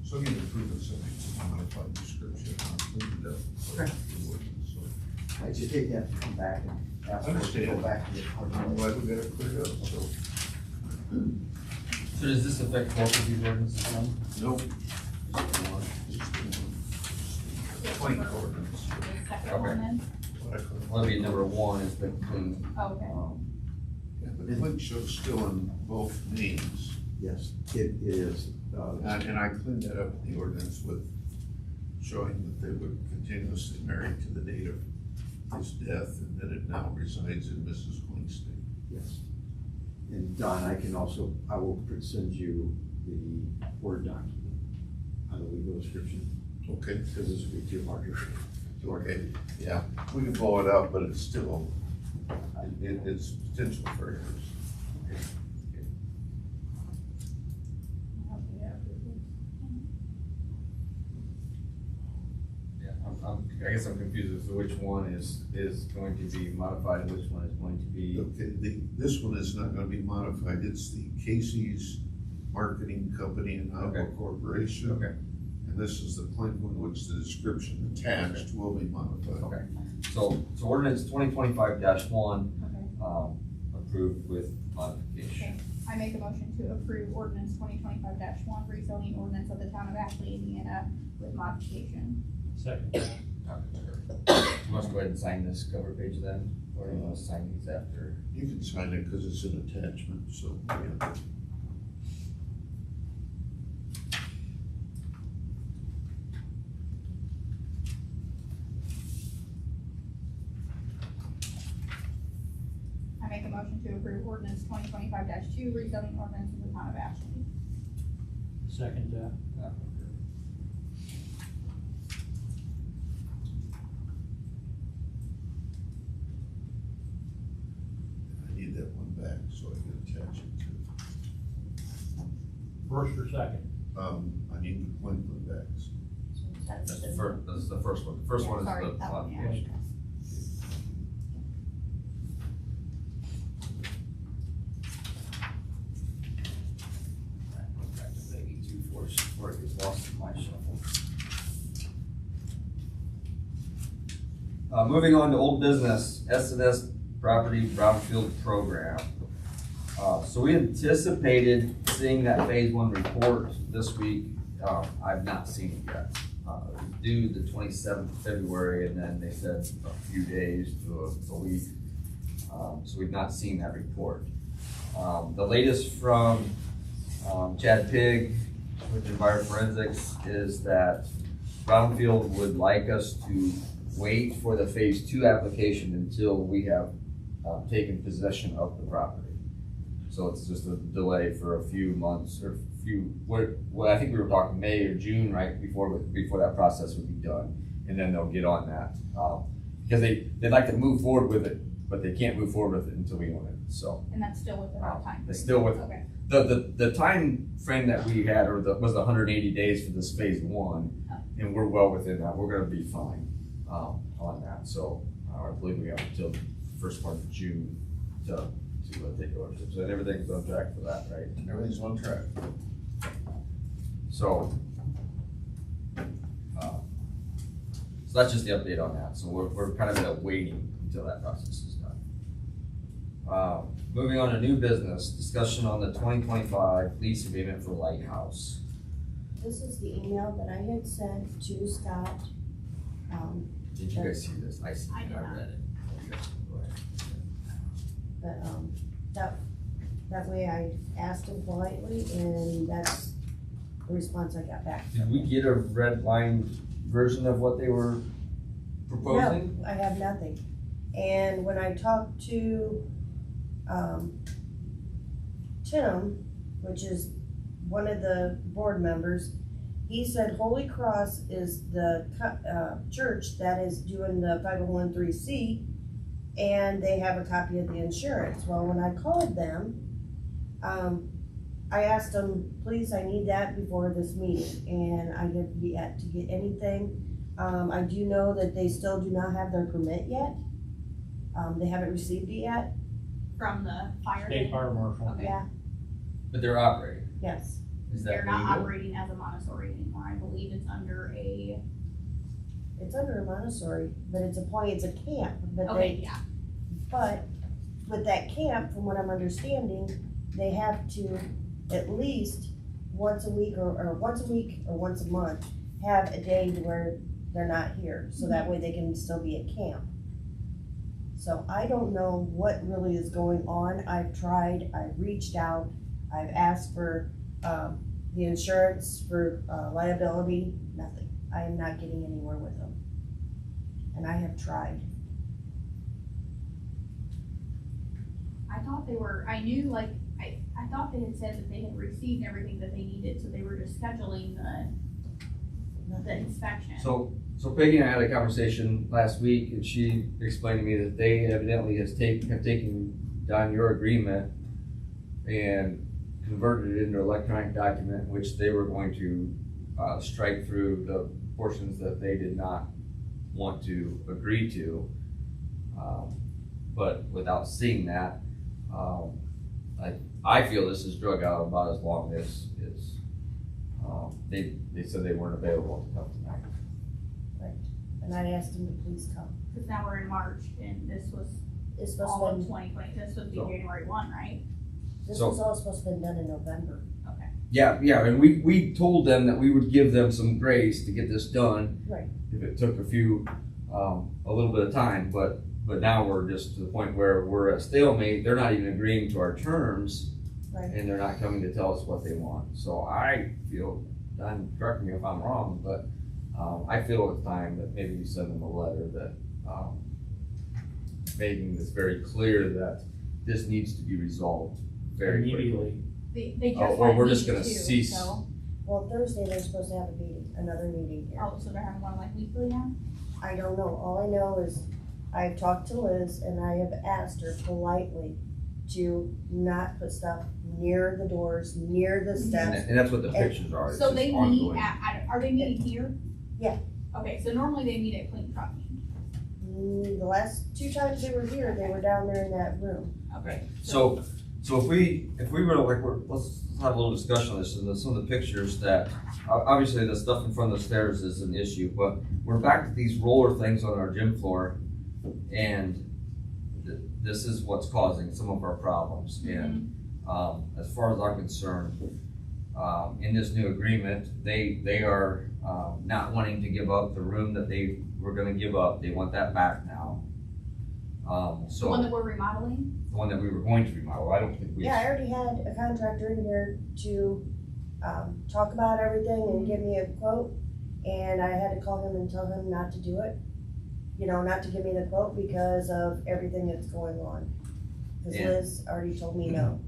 So you're approving something to modify the description, I'll clean it up. Okay. So I just hate to have to come back and ask for it to go Understand. back and get I'm glad we got it cleared up, so. So does this affect both of these ordinances then? Nope. Yes, Blank for ordinance. the second one then? What I call it. Well, that'd be number one has been clean. Oh, okay. Yeah, the link show's still in both names. Yes, it is. And I cleaned that up in the ordinance with showing that they were continuously married to the date of his death, and that it now resides in Mrs. Queen's name. Yes. And Don, I will send you the Word document on the legal description, Okay. because this would be too hard to work. Okay, yeah, we can blow it up, but it's still, it's potential for errors. Yeah, I guess I'm confused as to which one is going to be modified and which one is going to be. Okay, this one is not gonna be modified, it's the Casey's Marketing Company and Iowa Okay. Corporation. Okay, And this is the Clink one, which the description attached will be modified. okay. So ordinance 2025-1, Okay. approved with modification. I make a motion to approve ordinance 2025-1, rezoning ordinance of the town of Ashley, Indiana with modification. Second. You want to go ahead and sign this cover page then, or you want to sign these after? You can sign it because it's an attachment, so, yeah. I make a motion to approve ordinance 2025-2, rezoning ordinance of the town of Ashley. Second that. I need that one back so I can attach it First or second? to, I need the point one back. That's the first, this is the first one. The first one is Sorry, the that one, yeah. Yes. Maybe 2-4 before it gets lost in my shuffle. Moving on to old business, S&S property brownfield program. So we anticipated seeing that phase 1 report this week. I've not seen it yet. It was due the 27th of February, and then they said a few days to a week. So we've not seen that report. The latest from Chad Pigg with Enviro Forensics is that Brownfield would like us to wait for the phase 2 application until we have taken possession of the property. So it's just a delay for a few months or what I think we were talking May or June, right, before that process would be done. And then they'll get on that. Because they'd like to move forward with it, but they can't move forward with it until we own it, so. And that's still within our time. It's still with, Okay. the time frame that we had, was the 180 days for this phase 1, and we're well within that. We're gonna be fine, on that. So, I believe we have until the first part of June to take ownership. So everything's on track for that, right? Everything's on track. So that's just the update on that. So we're kind of waiting until that process is done. Moving on to new business, discussion on the 2025 lease agreement for Lighthouse. This is the email that I had sent to Scott. Did you guys see this? I see I it, did I not. read it. Okay, go ahead. But, that way I asked him politely, and that's the response I got back. Did we get a red line version of what they were proposing? No, I have nothing. And when I talked to, Tim, which is one of the board members, he said Holy Cross is the church that is doing the 501(c), and they have a copy of the insurance. Well, when I called them, I asked them, please, I need that before this meeting, and I didn't yet to get anything. I do know that they still do not have their permit yet. They haven't received it yet. From the fire. State fire marshal. Okay. Yeah, But they're operating. yes. Is that They're not legal? operating as a Montessori anymore. I believe it's under a, It's under a Montessori, but it's a camp, but okay, they, yeah. but with that camp, from what I'm understanding, they have to at least once a week or once a month, have a day where they're not here, so that way they can still be at camp. So I don't know what really is going on. I've tried, I've reached out, I've asked for, the insurance for, liability, nothing. I am not getting anywhere with them. And I have tried. I thought they were, I knew like, I thought they had said that they had received everything that they needed, so they were just scheduling the inspection. So Peggy and I had a conversation last week, and she explained to me that they evidently have taken down your agreement and converted it into an electronic document, which they were going to strike through the portions that they did not want to agree to. But without seeing that, I feel this is drug out about as long as they said they weren't available to come tonight. Right. And I asked them to please come. Cause now we're in March and this was It's all supposed of to 2020, this would be So- January 1, right? this So- was all supposed to be done in November. Okay. Yeah, and we told them that we would give them some grace to get this done. Right. If it took a little bit of time, but now we're just to the point where we're at stalemate. They're not even agreeing to our terms, Right. and they're not coming to tell us what they want. So I feel, Don, correct me if I'm wrong, but I feel it's time that maybe we send them a letter that making this very clear that this needs to be resolved very quickly. Immediately. They just or had we're just me gonna too, cease. so Well, Thursday, they're supposed to have a meeting, another meeting here. Oh, so they're having one like weekly now? I don't know, all I know is I've talked to Liz and I have asked her politely to not put stuff near the doors, near the steps. And that's what the pictures are. It's So just they meet ongoing. are they meeting here? Yeah. Okay, so normally they meet at Clean Trucking. The last 2 times they were here, they were down there in that room. Okay. So if we were to, like, let's have a little discussion on this, and some of the pictures that, obviously the stuff in front of the stairs is an issue, but we're back to these roller things on our gym floor, and this is what's causing some of our problems. And as far as I'm concerned, in this new agreement, they are not wanting to give up the room that they were gonna give up. They want that back now. The one that we're remodeling? The one that we were going to remodel, I don't think we. Yeah, I already had a contractor in here to, talk about everything and give me a quote. And I had to call him and tell him not to do it. You know, not to give me the quote because of everything that's going on. Cause Yeah. Liz already told me no.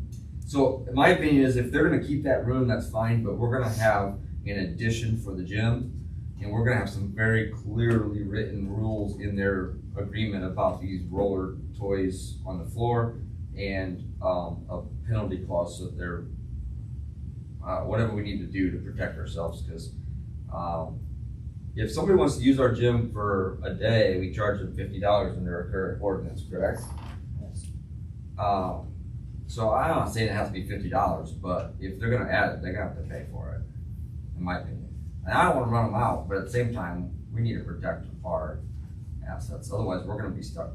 So my opinion is if they're gonna keep that room, that's fine, but we're gonna have an addition for the gym. And we're gonna have some very clearly written rules in their agreement about these roller toys on the floor and a penalty clause so that they're, whatever we need to do to protect ourselves, because if somebody wants to use our gym for a day, we charge them $50 under our current ordinance, correct? Yes. So I'm not saying it has to be $50, but if they're gonna add it, they're gonna have to pay for it, in my opinion. And I don't wanna run them out, but at the same time, we need to protect our assets, otherwise we're gonna be stuck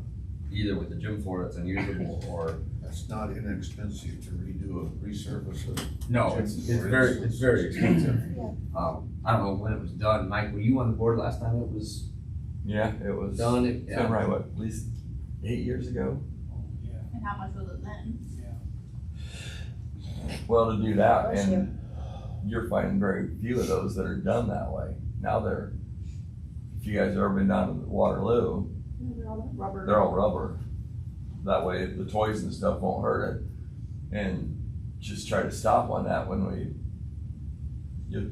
either with the gym floor that's unusable or. It's not inexpensive to redo a resurface of. No, it's very expensive. I don't know when it was done. Mike, were you on the board last time it was Yeah, it was. done? It's been right, what, at least 8 years ago? And how much was it then? Well, to do that, Bless and you're finding very few of those that are done that way. Now if you guys have ever been down to Waterloo, Rubber. they're all rubber. That way the toys and stuff won't hurt it. And just try to stop on that when you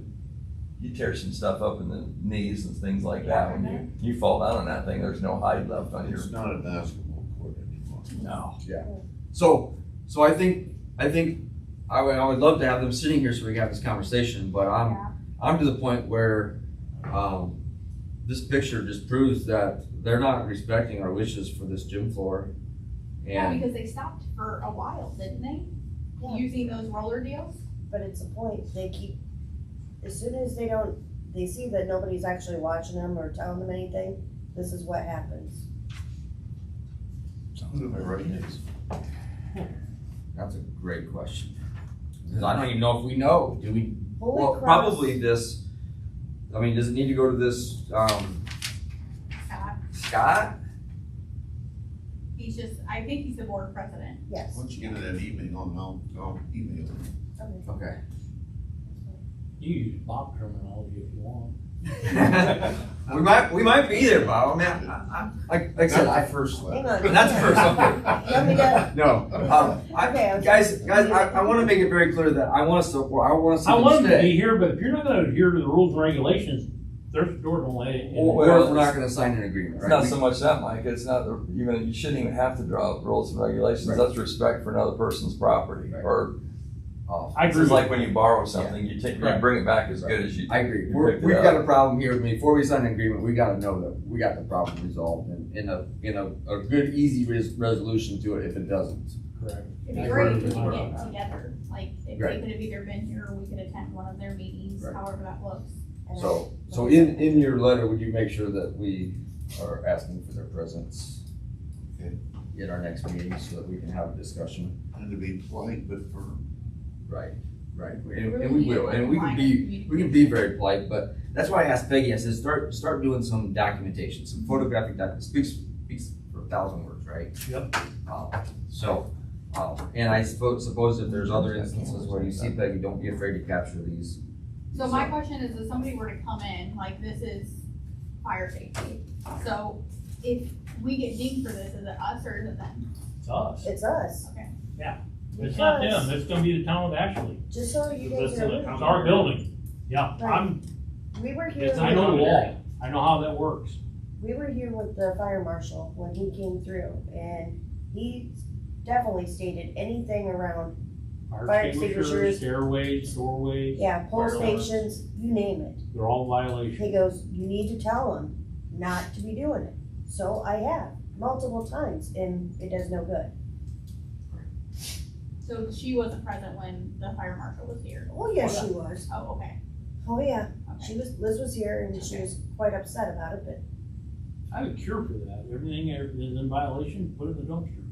tear some stuff up in the knees and things like that. When you fall down on that thing, there's no hide left on your. It's not a basketball court anymore. No. Yeah. So I think I would love to have them sitting here so we can have this conversation, but I'm to the point where this picture just proves that they're not respecting our wishes for this gym floor. Yeah, And because they stopped for a while, didn't they? Yeah. Using those roller deals? But it's a point, they keep, as soon as they see that nobody's actually watching them or telling them anything, this is what happens. Who do I write is? that's a great question. Because I don't even know if we know. Do we? Holy Well, cross. probably this. I mean, does it need to go to this Scott? He's just, I think he's the board president. Yes. Once you get to that email, I'll email it. Okay. You use Bob terminology if you want. we might be there, Bob. I mean, like I said, Not the first Hang letter. on. that's the first one. You want me to, No. Okay, Guys, I want to make it very clear that I want us to I want them to be here, but if you're not gonna adhere to the rules and regulations, there's a door don't let it in. Or if we're not going to sign an agreement, It's right? not so much that, Mike, it's not, you shouldn't even have to draw up rules and regulations, Right. that's respect for another person's property. Right. Or, I this agree. is like when you borrow something, you bring it back as good as you. I agree. you picked it We've up. got a problem here. Before we sign an agreement, we got to know that we got the problem resolved and in a good, easy resolution to it if it doesn't. Correct. It'd be I great agree if we with could you. get together, like, if Right. they could have either been here or we could attend one of their meetings, Right. however that looks. and So in your letter, would you make sure that we are asking for their presence Okay. in our next meeting so that we can have a discussion? And to be polite but firm. Right. And Really we need, will, like, and we line can of be very polite, but that's why I asked Peggy, I said, start doing some documentation, some photographic speaks for 1,000 words, right? Yep. And I suppose if there's other instances where you see Peggy, don't be afraid to capture these. So my question is, if somebody were to come in, like, this is fire safety, so if we get dinged for this, is it us or is it them? It's us. It's us. It's not Because- them, it's gonna be the town of Ashley. Just so you guys That's are in the aware. It's our building. Yeah, I'm, We were here. I know the law, I know how that works. We were here with the fire marshal when he came through, and he definitely stated anything around, Fire Fire extinguishers. extinguishers, stairways, doorways, yeah, pole Fire alarms. stations, you name it. they're all He violations. goes, you need to tell them not to be doing it. So I have, multiple times, and it does no good. So she wasn't present when the fire marshal was here? Oh, yes, she was. Oh, okay, Oh, yeah. okay. Liz was here, and she was quite upset about it, but I have a cure for that, everything is in violation, put it in the dumpster.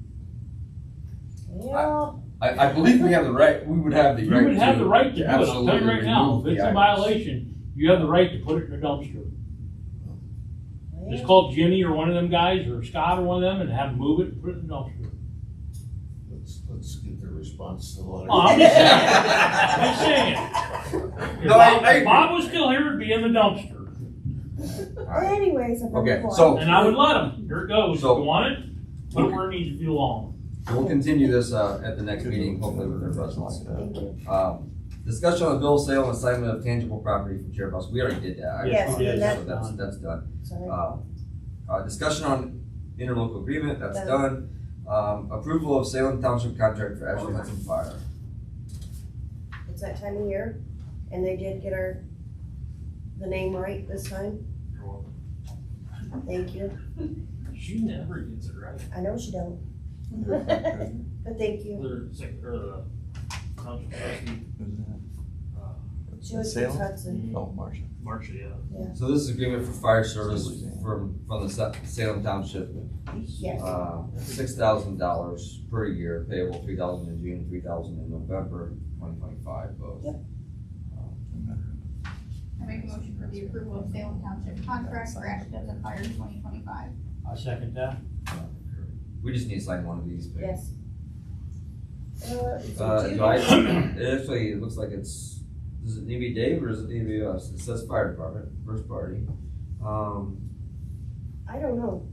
yeah. I believe we have the right, we would have the You right to. would have the right to do it, I'll tell you absolutely right now, remove if it's the in items. violation, you have the right to put it in a dumpster. Yeah. Just call Jimmy or one of them guys, or Scott or one of them, and have them move it and put it in the dumpster. Let's get the response to the letter. Oh, I'm just saying, I'm saying. If No, I agree. If Bob was still here, it'd be in the dumpster, Anyways, I'm gonna Okay, move on. so- and I would let him, here it goes, if So- you want it, put it where it needs to belong. We'll continue this, at the next meeting, hopefully with their presence. Thank you. Discussion on the bill of sale and assignment of tangible property from sheriff house, we already did that. Yes, we did. So that's done. Sorry. Discussion on interlocal agreement, that's Done. done. Approval of Salem Township contract for Ashley Hudson Fire. It's that time of year, and they did get the name right this time. Thank you. She never gets it right. I know she don't. But thank you. The township trustee, She was Salem? Hudson. Oh, Marcia. Marcia, yeah. So this is agreement for fire service from the Salem Township. Yes. $6,000 per year, payable $3,000 in June, $3,000 in November 2025 both. Yep. I make a motion for the approval of Salem Township contract for Ashley Hudson Fire 2025. I second that. We just need to sign one of these. babe. Yes. It's Do I, actually, it looks like does it need to be Dave or does it need to be us? It says fire department, first party. I don't know.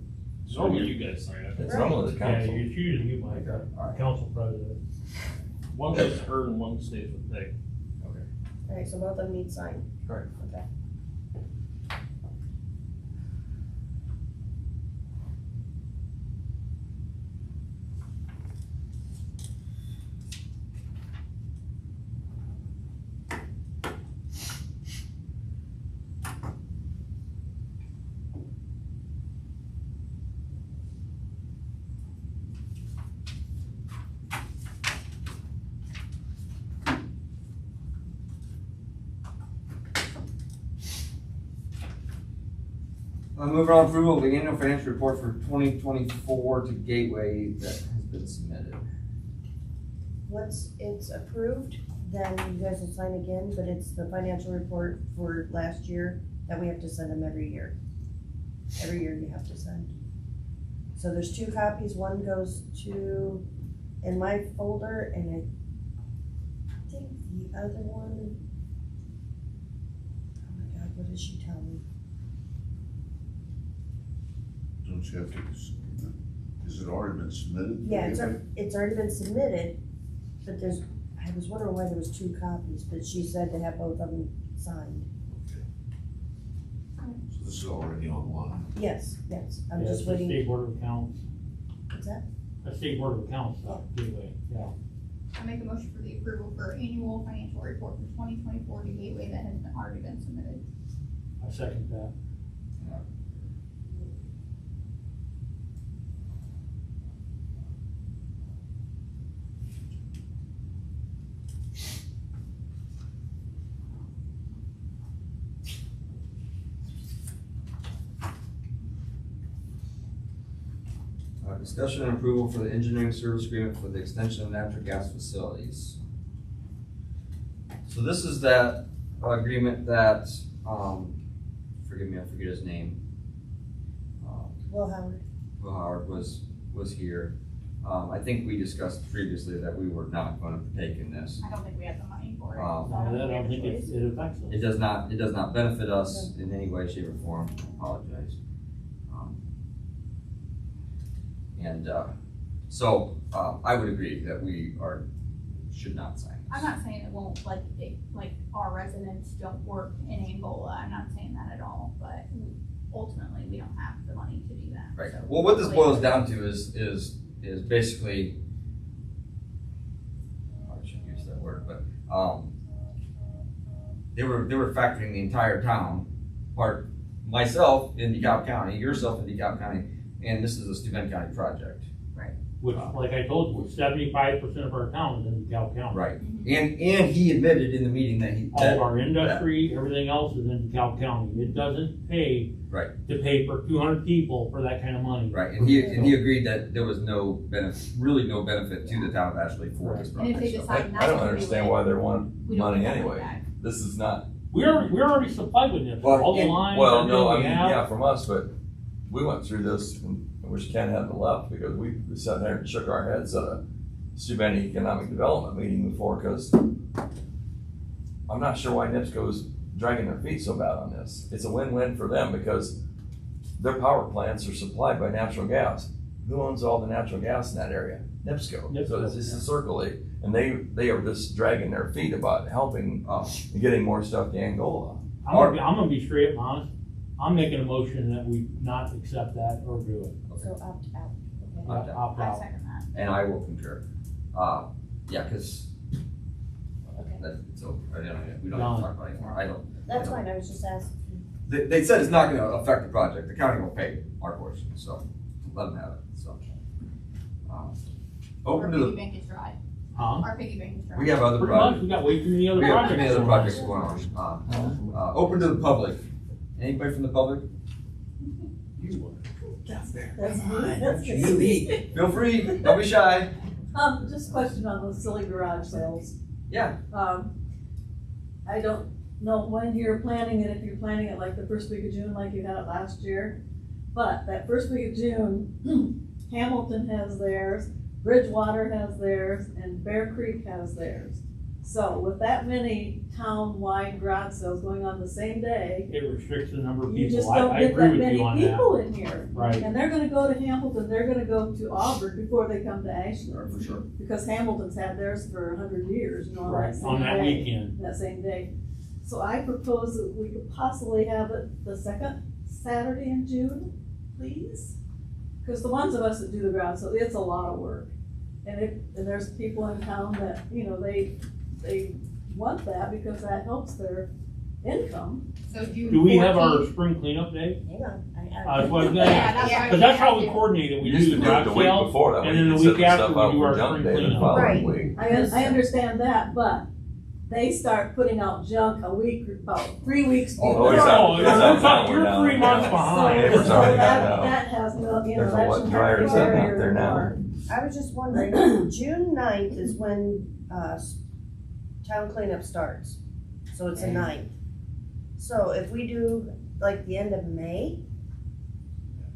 So you guys sign it. It's normally the Yeah, council. it's usually you, Mike, Alright. council president. One goes to her and one stays with Peg. All right, so both of them need signed. Correct. Okay. Moving on, approval of the annual financial report for 2024 to Gateway that has been submitted. Once it's approved, then you guys will sign again, but it's the financial report for last year that we have to send them every year. Every year you have to send. So there's 2 copies, one goes to, in my folder, and I think the other one, oh my God, what did she tell me? Don't you have to, has it already been submitted? Yeah, it's already been submitted, but I was wondering why there was 2 copies, but she said to have both of them signed. So this is already online. Yes, yes, I'm Yeah, just it's the waiting. State Board of Accounts, What's that? the State Board of Accounts, Gateway, yeah. I make a motion for the approval for annual financial report for 2024 to Gateway that has already been submitted. I second that. Discussion and approval for the engineering service agreement for the extension of natural gas facilities. So this is that agreement that, forgive me, I forget his name. Will Howard. Will Howard was here. I think we discussed previously that we were not gonna partake in this. I don't think we have the money for it. Um, so I we don't have a think choice. it affects us. It does not benefit us in any way, shape, or form. Apologize. So I would agree that we should not sign I'm not saying it won't, like, our residents don't work in Angola, I'm not saying that at all, but ultimately, we don't have the money to do that. Right. So Well, what this hopefully- boils down to is basically, I shouldn't use that word, but, they were factoring the entire town, myself in DeKalb County, yourself in DeKalb County, and this is a Steuben County project. Which, like I told you, 75% of our town is in DeKalb County. Right. And he admitted in the meeting that All of our industry, everything else is in DeKalb County. It doesn't pay Right. to pay for 200 people for that kind of money. Right, and he agreed that there was no benefit, really no benefit to the town of Ashley for this And if they project. So- decide not I to don't do understand it, why they want we don't money get that anyway. back. This is not, We're already supplied with this, Well, all the and- lines, well, no, I everything mean, we have. yeah, from us, but we went through this, and I wish Ken hadn't left, because we sat there and shook our heads at a Steuben Economic Development meeting before, because I'm not sure why NIPSCO's dragging their feet so bad on this. It's a win-win for them, because their power plants are supplied by natural gas. Who owns all the natural gas in that area? NIPSCO. So it's just a circle, and they are just dragging their feet about helping, getting more stuff to Angola. I'm gonna be straight up honest. I'm making a motion that we not accept that or do it. So opt out. Okay. Opt out. Opt I out. second that. And I will concur. Yeah, cause Okay. so, we don't have to talk about it anymore. I don't. That's fine, I was just asking. They said it's not gonna affect the project. The county will pay our portion, so let them have it, so. Open to Our the, piggy bank is dry. Huh? Our piggy bank is dry. we have other Pretty much, projects. we got way too many other We have projects. too many other going on. projects going on. Open to the public. Anybody from the public? That's Feel free, don't be shy. Just a question on those silly garage sales. Yeah. I don't know when you're planning it, if you're planning it like the first week of June, like you had it last year. But that first week of June, Hamilton has theirs, Bridgewater has theirs, and Bear Creek has theirs. So with that many town-wide garage sales going on the same day, It restricts the number of you just people. don't I get agree that with many you on that. people in here. Right. And they're gonna go to Hamilton, they're gonna go to Auburn before they come to Ashland. For sure. Because Hamilton's had theirs for 100 years, you know, on Right, that same on that day. weekend. That same day. So I propose that we could possibly have it the second Saturday in June, please? Because the ones of us that do the ground, so it's a lot of work. And there's people in town that, you know, they want that because that helps their income. So June Do we have our 14th. spring cleanup day? Hang on, That's what I'm Yeah, saying. that's why Because that's how we coordinate it. We We used do to the do it garage the week sale, before that. and then the We week set after stuff we out do for our junk spring day the cleanup. following Right. week. I understand that, but they start putting out junk a week, about 3 weeks Oh, before. it's Oh, not- you're 3 months So behind. Neighbors already got it out. that has no, you know, There's a that lot shouldn't dryer have sitting any out there now. barrier I was just wondering, June 9th is when, town cleanup starts, so it's the 9th. So if we do like the end of May,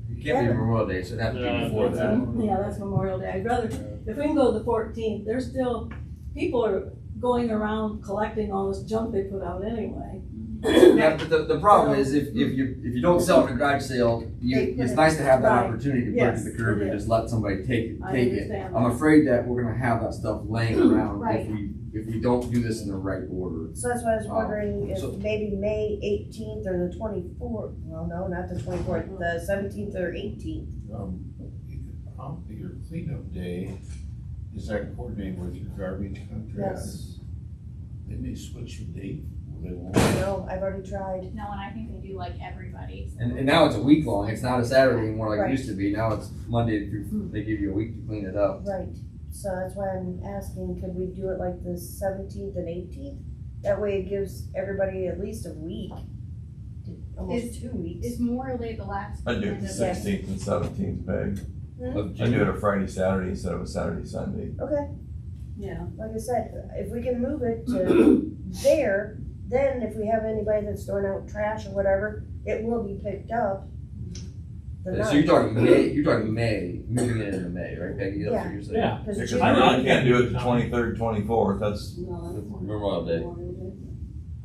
You can't be Memorial Day, so it'd have to be before that. anymore. Yeah, that's Memorial Day. I'd rather, if we can go the 14th, there's still, people are going around collecting all this junk they put out anyway. Yeah, but the problem is if you don't sell at a garage sale, it's nice to have that Right. opportunity to put it to the Yes, curb it and is. just let somebody take it. I Take it. understand I'm that. afraid that we're gonna have that stuff laying around Right. if we don't do this in the right order. so that's why I was Oh, wondering so- if maybe May 18th or the 24th, well, no, not the 24th, the 17th or 18th. You could probably, your cleanup day, is that coordinated with your garbage contract? Yes. They may switch your date, they won't. No, I've already tried. No, and I think they do like everybody. So. And now it's a week long. It's not a Saturday anymore like Right. it used to be. Now it's Monday through, they give you a week to clean it up. Right, so that's why I'm asking, could we do it like the 17th and 18th? That way it gives everybody at least a week, almost 2 weeks. Is Memorial Day the last? I'd do it weekend the of- 16th and 17th, Peg. Of I'd do June. it a Friday, Saturday instead of a Saturday, Sunday. Okay, Yeah. like I said, if we can move it to there, then if we have anybody that's throwing out trash or whatever, it will be picked up. The So you're 9th. talking May, moving it into May, right, Peggy? That's what you're saying? Yeah. 'Cause Because June- we really can't do it the 23rd, 24th, that's, Memorial Day.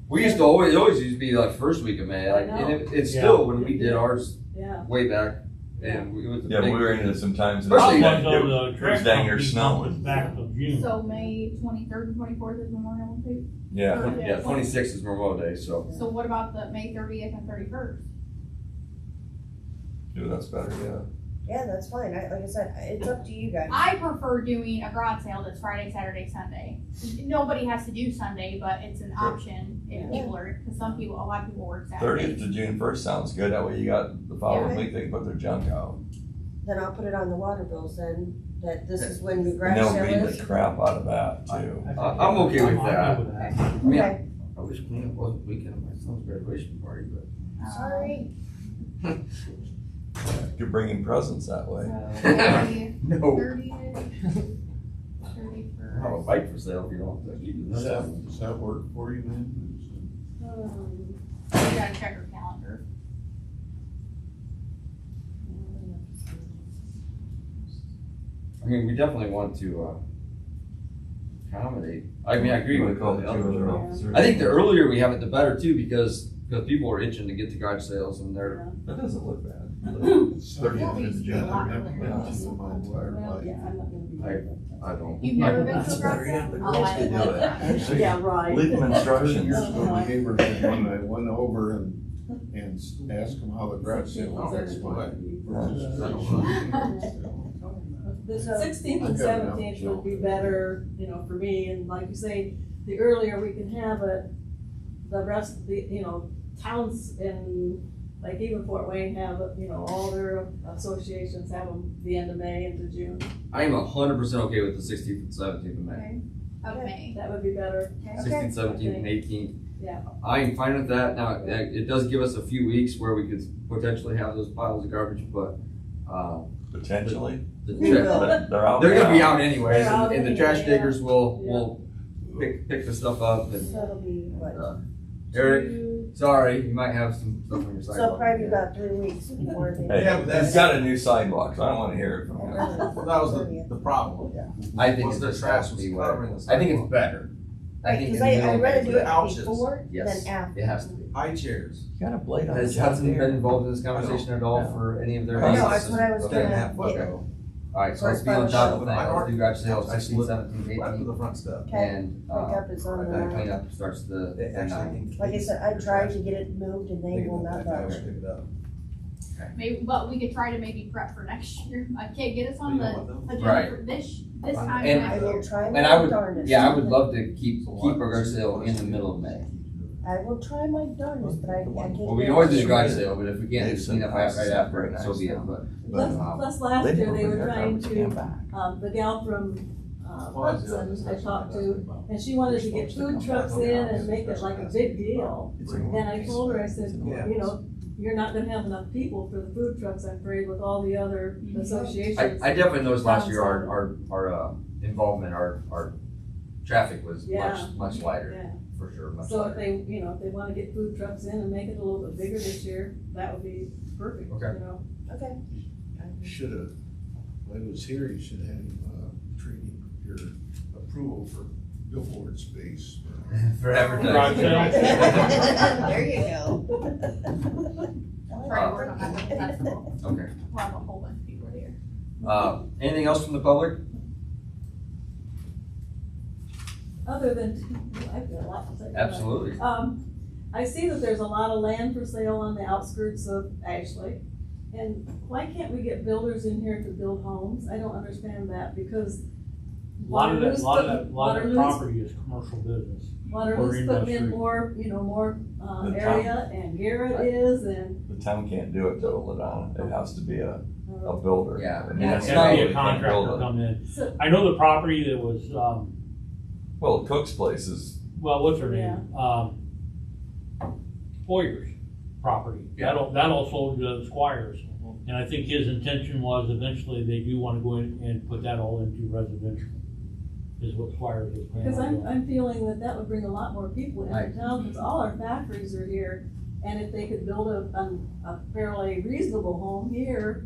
We used to always used to be like first week of May, like, and it's Yeah. still, when we did ours Yeah. way back, and it was a Yeah, we big- were into some times. Especially- It was dang near snowing. Back till June. So May 23rd and 24th is Memorial Day. Yeah, Yeah, 26th is Memorial Day, so. So what about the May 30th and 31st? yeah, that's better, yeah. Yeah, that's fine, like I said, it's up to you guys. I prefer doing a garage sale that's Friday, Saturday, Sunday. Nobody has to do Sunday, but it's an option if people are, because a lot of people work Saturdays. 30th to June 1st sounds good, that way you got the following Yeah. week, they can put their junk out. Then I'll put it on the water bills then, that this is when the And garage they'll sale beat is. the crap out of that too. I'm okay with that. I mean, Okay, I wish cleanup wasn't weekend of my son's graduation party, but. sorry. You're bringing presents that way. No. 30th, I'll 31st. have a bike for sale if you don't. Does that work for you, man? You gotta check her calendar. I mean, we definitely want to, accommodate. I mean, I agree with Call the the two others. other officers. I think the earlier we have it, the better too, because people are itching to get to garage sales and they're, That doesn't look bad. 30th Yeah, of we June. do a lot I've really been nice. to my entire Well, life. yeah, I'm not gonna be. I don't. You've never been to a That's garage better, sale? yeah, the Oh, girls I can do love it. that. Actually, Yeah, right. Leave them instructions. Years ago, my neighbors, when I went over and asked them how the garage sale was, The 16th and 17th would be better, for me, and like you say, the earlier we can have it, the rest of the, towns in, like even Fort Wayne have, all their associations have them the end of May into June. I am 100% okay with the 16th and 17th of May. Okay, of May. That would be better. 16th, 17th, and 18th. Yeah. I'm fine with that. Now, it does give us a few weeks where we could potentially have those piles of garbage, but, Potentially. the We tra- will. They're out. they're gonna be now. out anyways, They're out and the anyway, trash yeah. diggers will Yeah. pick the stuff up and, So it'll be, what, Eric, sorry, you might have some stuff on your so sidewalk. probably about 3 weeks before they. Hey, Yeah, but that's- he's got a new sidewalk, so I don't wanna hear it from him. Well, that was the problem. I think Was it the just trash has to was be covering wet. the I think it's sidewalk. better. I Right, think cause in the I'd middle rather of do May. it Ouches. before Yes. than after. It has to be. High chairs. You got a blade on Has the Hudson top been there. involved in this conversation at all for any of their? No, businesses? that's what I was Okay. gonna- Foot yeah. though. Alright, so let's be on top of that, My let's do garage sales, I 16, split 17, Right to 18, the front step. Okay, and, pickup is on then the, cleanup starts the They actually. like I said, I tried to get it moved and they will not budge. Pick it up. Maybe, but we could try to maybe prep for next year. I can't get us on the agenda Right. for this time And- I next will year. try And I my would, darndest. yeah, I would love to keep our garage sale in the middle of May. I will try my darndest, but I can't. Well, we can always do the garage sale, but if we can't, just clean up right after it, so be it, but. Plus, plus last They year never they were bring their trying garbage can to, back. the gal from, Hudson I talked to, and she wanted to get food trucks in and make it like a big deal. And I told her, I said, you're not gonna have enough people for the food trucks, I'm afraid, with all the other associations. I definitely noticed last year our involvement, our traffic was Yeah. much lighter, Yeah, for sure, much so if lighter. they, if they wanna get food trucks in and make it a little bit bigger this year, that would be perfect, Okay. Okay. Should've, when he was here, you should have him, treating your approval for billboard space. For Garage advertising. sale. There you go. Try to work on that with the festival. Okay, We'll have a whole bunch of people here. anything else from the public? Other than, I've got a lot to say. Absolutely. I see that there's a lot of land for sale on the outskirts of Ashley. And why can't we get builders in here to build homes? I don't understand that, because A lot of that Waterloo's- property is commercial business. Waterloo's or putting in industry. more, The area, and Garrett is, and, The town can't do it to Ladonna, it has to be a builder. Yeah. I mean, Yeah, it's it's not Have to really be a can't build contractor it. come in. so, I know the property that was, Well, Cook's place is, well, what's her name? Boyer's property. Yeah. That all sold to Squires. And I think his intention was eventually they do wanna go in and put that all into residential, is what Squires is planning because on doing. I'm feeling that that would bring a lot more people Right. into town, because all our factories are here. And if they could build a fairly reasonable home here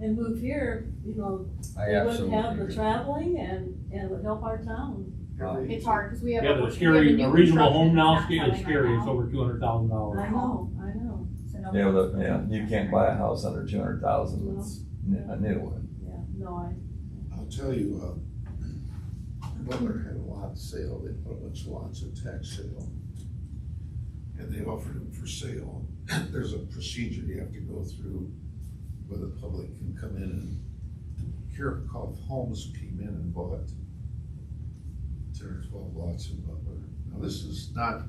and move here, I they wouldn't absolutely have the agree. traveling and it would help our town. It's hard, cause we have. Yeah, we but have scary, new a reasonable construction home now that's not is selling scary, right it's now. over $200,000. I know. So Yeah, you can't buy a house under 200,000, it's a new one. Yeah, no, I'll tell you, Butler had a lot sale, they put a bunch of lots of tax sale. And they offered them for sale. There's a procedure you have to go through where the public can come in, and Kirchhoff Homes came in and bought 10 or 12 lots in Butler. Now, this is not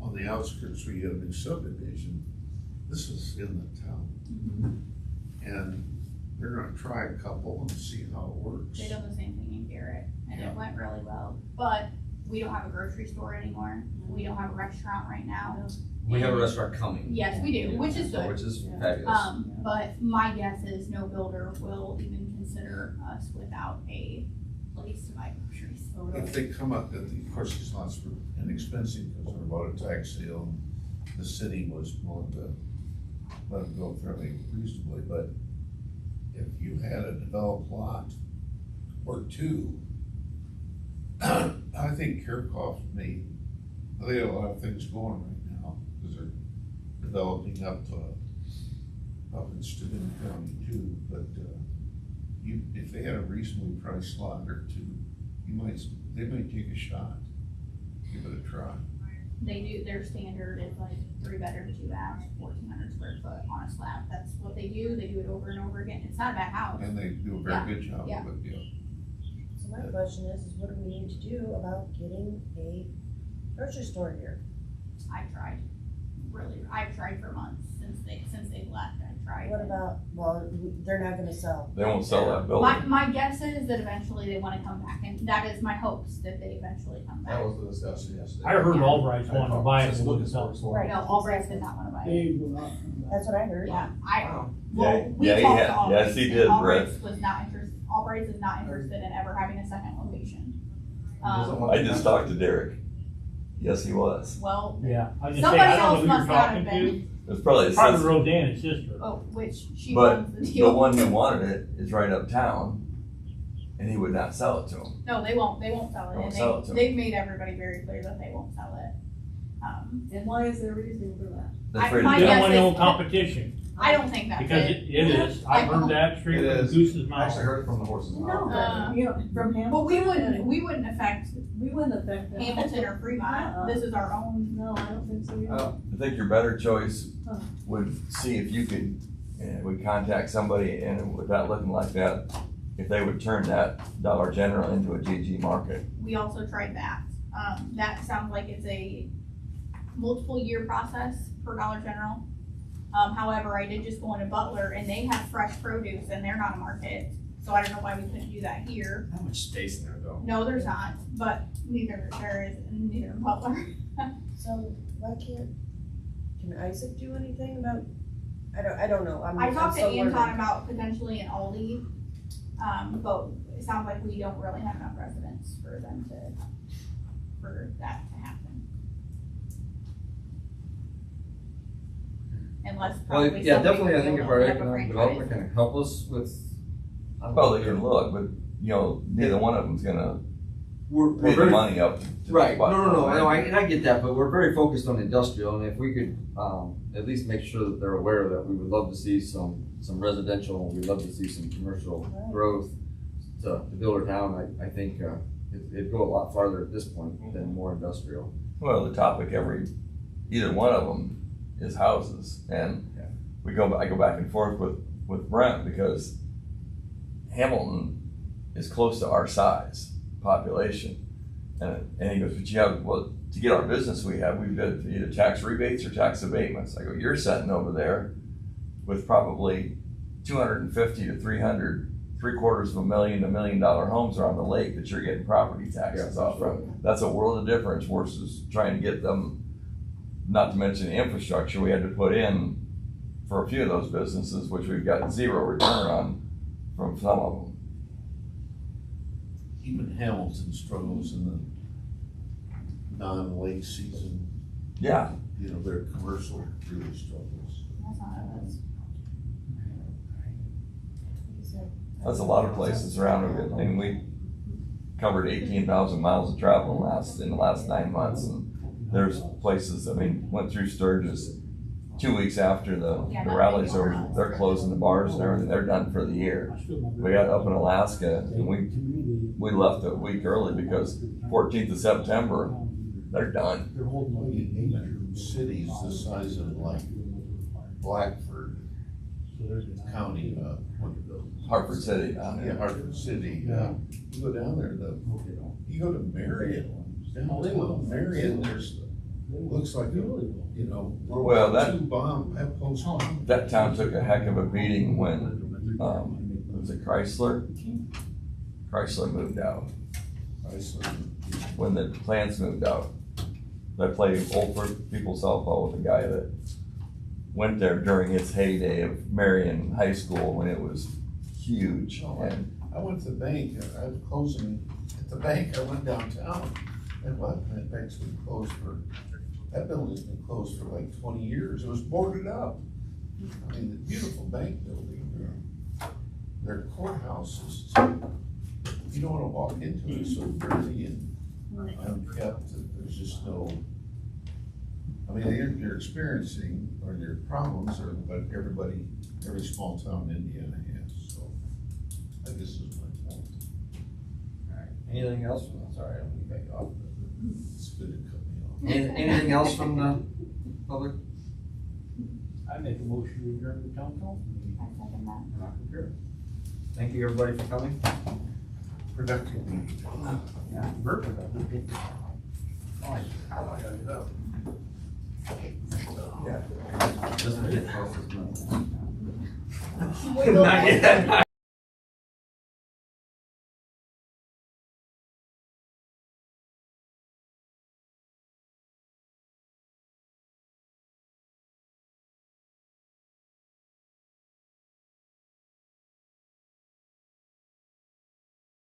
on the outskirts where you have a new subdivision. This is in the town. And they're gonna try a couple and see how it works. They done the same thing in Garrett, and it went really well, but we don't have a grocery store anymore, we don't have a restaurant right now. We have a restaurant coming. Yes, we do, which is good. Which is fabulous. But my guess is no builder will even consider us without a place to buy groceries. If they come up, of course, these lots were inexpensive because they're about a tax sale. The city was willing to let them go fairly reasonably, but if you had a developed lot or two, I think Kirchhoff they have a lot of things going right now because they're developing up in Steuben County too. But if they had a reasonably priced lot or two, they might take a shot, give it a try. They do, their standard is like 3 bedroom, 2 baths, 1,400 square foot on a slab. That's what they do it over and over again. It's not a bad house. And they do a very good job Yeah. of it, yeah. So my question is what do we need to do about getting a grocery store here? I've tried for months since they've left. I've tried. What about, well, they're not gonna sell. They won't sell that building. My guess is that eventually they wanna come back, and that is my hopes, that they eventually come back. That was the discussion yesterday. I heard Albright's wanted to buy it, Since they wouldn't Lucas sell Works it. won. Right. No, Albright's did not wanna buy it. Dave will not come back. That's what I heard. Yeah, Wow. we Yeah, talked yeah, to Albright's, yes, he and did, Albright's was not interested, Albright's is not interested in ever having a second location. I just talked to Derek. Yes, he was. Well, Yeah, I was just saying, Somebody I don't know else who must you're not talking have to. been. It's probably his Probably sister. Rodan, his sister. oh, which she But runs the the deal. one who wanted it is right uptown, and he would not sell it to him. No, they won't sell it, Won't and sell it to them. they've made everybody very clear that they won't sell it. And why is there reasoning for that? They're I- afraid my of They guess don't want no is- competition, I don't think that's because it. it is, I've heard that straight It from is. Goose's I mouth. actually heard it from the horse's mouth. Uh, You know, from Hamilton. But we wouldn't affect We wouldn't affect that. Hamilton or Fremont, this is our own. No, I don't think so either. I think your better choice Huh. would see if you could, would contact somebody, and with that looking like that, if they would turn that Dollar General into a GG market. We also tried that. That sounds like it's a multiple year process for Dollar General. However, I did just go into Butler, and they have fresh produce, and they're not a market, so I don't know why we couldn't do that here. How much space in there though? No, there's not, but neither in Butler. So why can Isaac do anything about, I don't know. I talked to I'm so Anton worried. about potentially an Aldi, but it sounds like we don't really have enough residents for that to happen. Unless Well, probably yeah, somebody definitely, I would think be if able our to have a economic franchise. development can help us with. Well, they can look, but, neither one of them's gonna We're pay the very, money up. to right, buy- no, and I get that, but we're very focused on industrial, and if we could, at least make sure that they're aware that we would love to see some residential, we'd love to see some commercial Right. growth to build our town, I think, it'd go a lot farther at this point than more industrial. Well, the topic either one of them is houses, and I go back and forth with Brent, because Hamilton is close to our size population, and he goes, but to get our business we've got either tax rebates or tax abatements. I go, you're sitting over there with probably 250 to 300, $750,000 to $1 million homes around the lake that you're getting property taxes off from. That's a world of difference versus trying to get them, not to mention the infrastructure we had to put in for a few of those businesses, which we've got zero return on from some of them. Even Hamilton struggles in the non-lake season, Yeah, their commercial really struggles. That's not how it is. that's a lot of places around it. I mean, we covered 18,000 miles of travel in the last 9 months, and there's places, went through Sturgis, 2 weeks after the Yeah, rally's not over, anymore. they're closing the bars and everything, they're done for the year. We got up in Alaska, and we left a week early because 14th of September, they're done. Cities the size of like Blackford County, Hartford City down yeah, there. Hartford City, you go down there, you go to Marion, downtown Marion, looks like World Well, War II bomb, post bomb. That town took a heck of a beating when, was it Chrysler? Chrysler moved out. When the plants moved out. I played old people softball with a guy that went there during its heyday of Marion High School when it was huge. And I went to the bank, I was closing at the bank, I went downtown, and that bank's been closed that building's been closed for like 20 years, it was boarded up. I mean, the beautiful bank building, their courthouse is, you don't wanna walk into it, it's so dirty and unkept, that there's just no, I mean, you're experiencing, or your problems are, but every small town in Indiana has, so I guess is my point. Alright, anything else? Sorry, I don't mean to cut you off. It's good to cut me off. Anything else from the public? I make a motion to adjourn the town council meeting. I second that. Thank you, everybody, for coming. Productive meeting. Yeah. Doesn't get close as much. Not yet.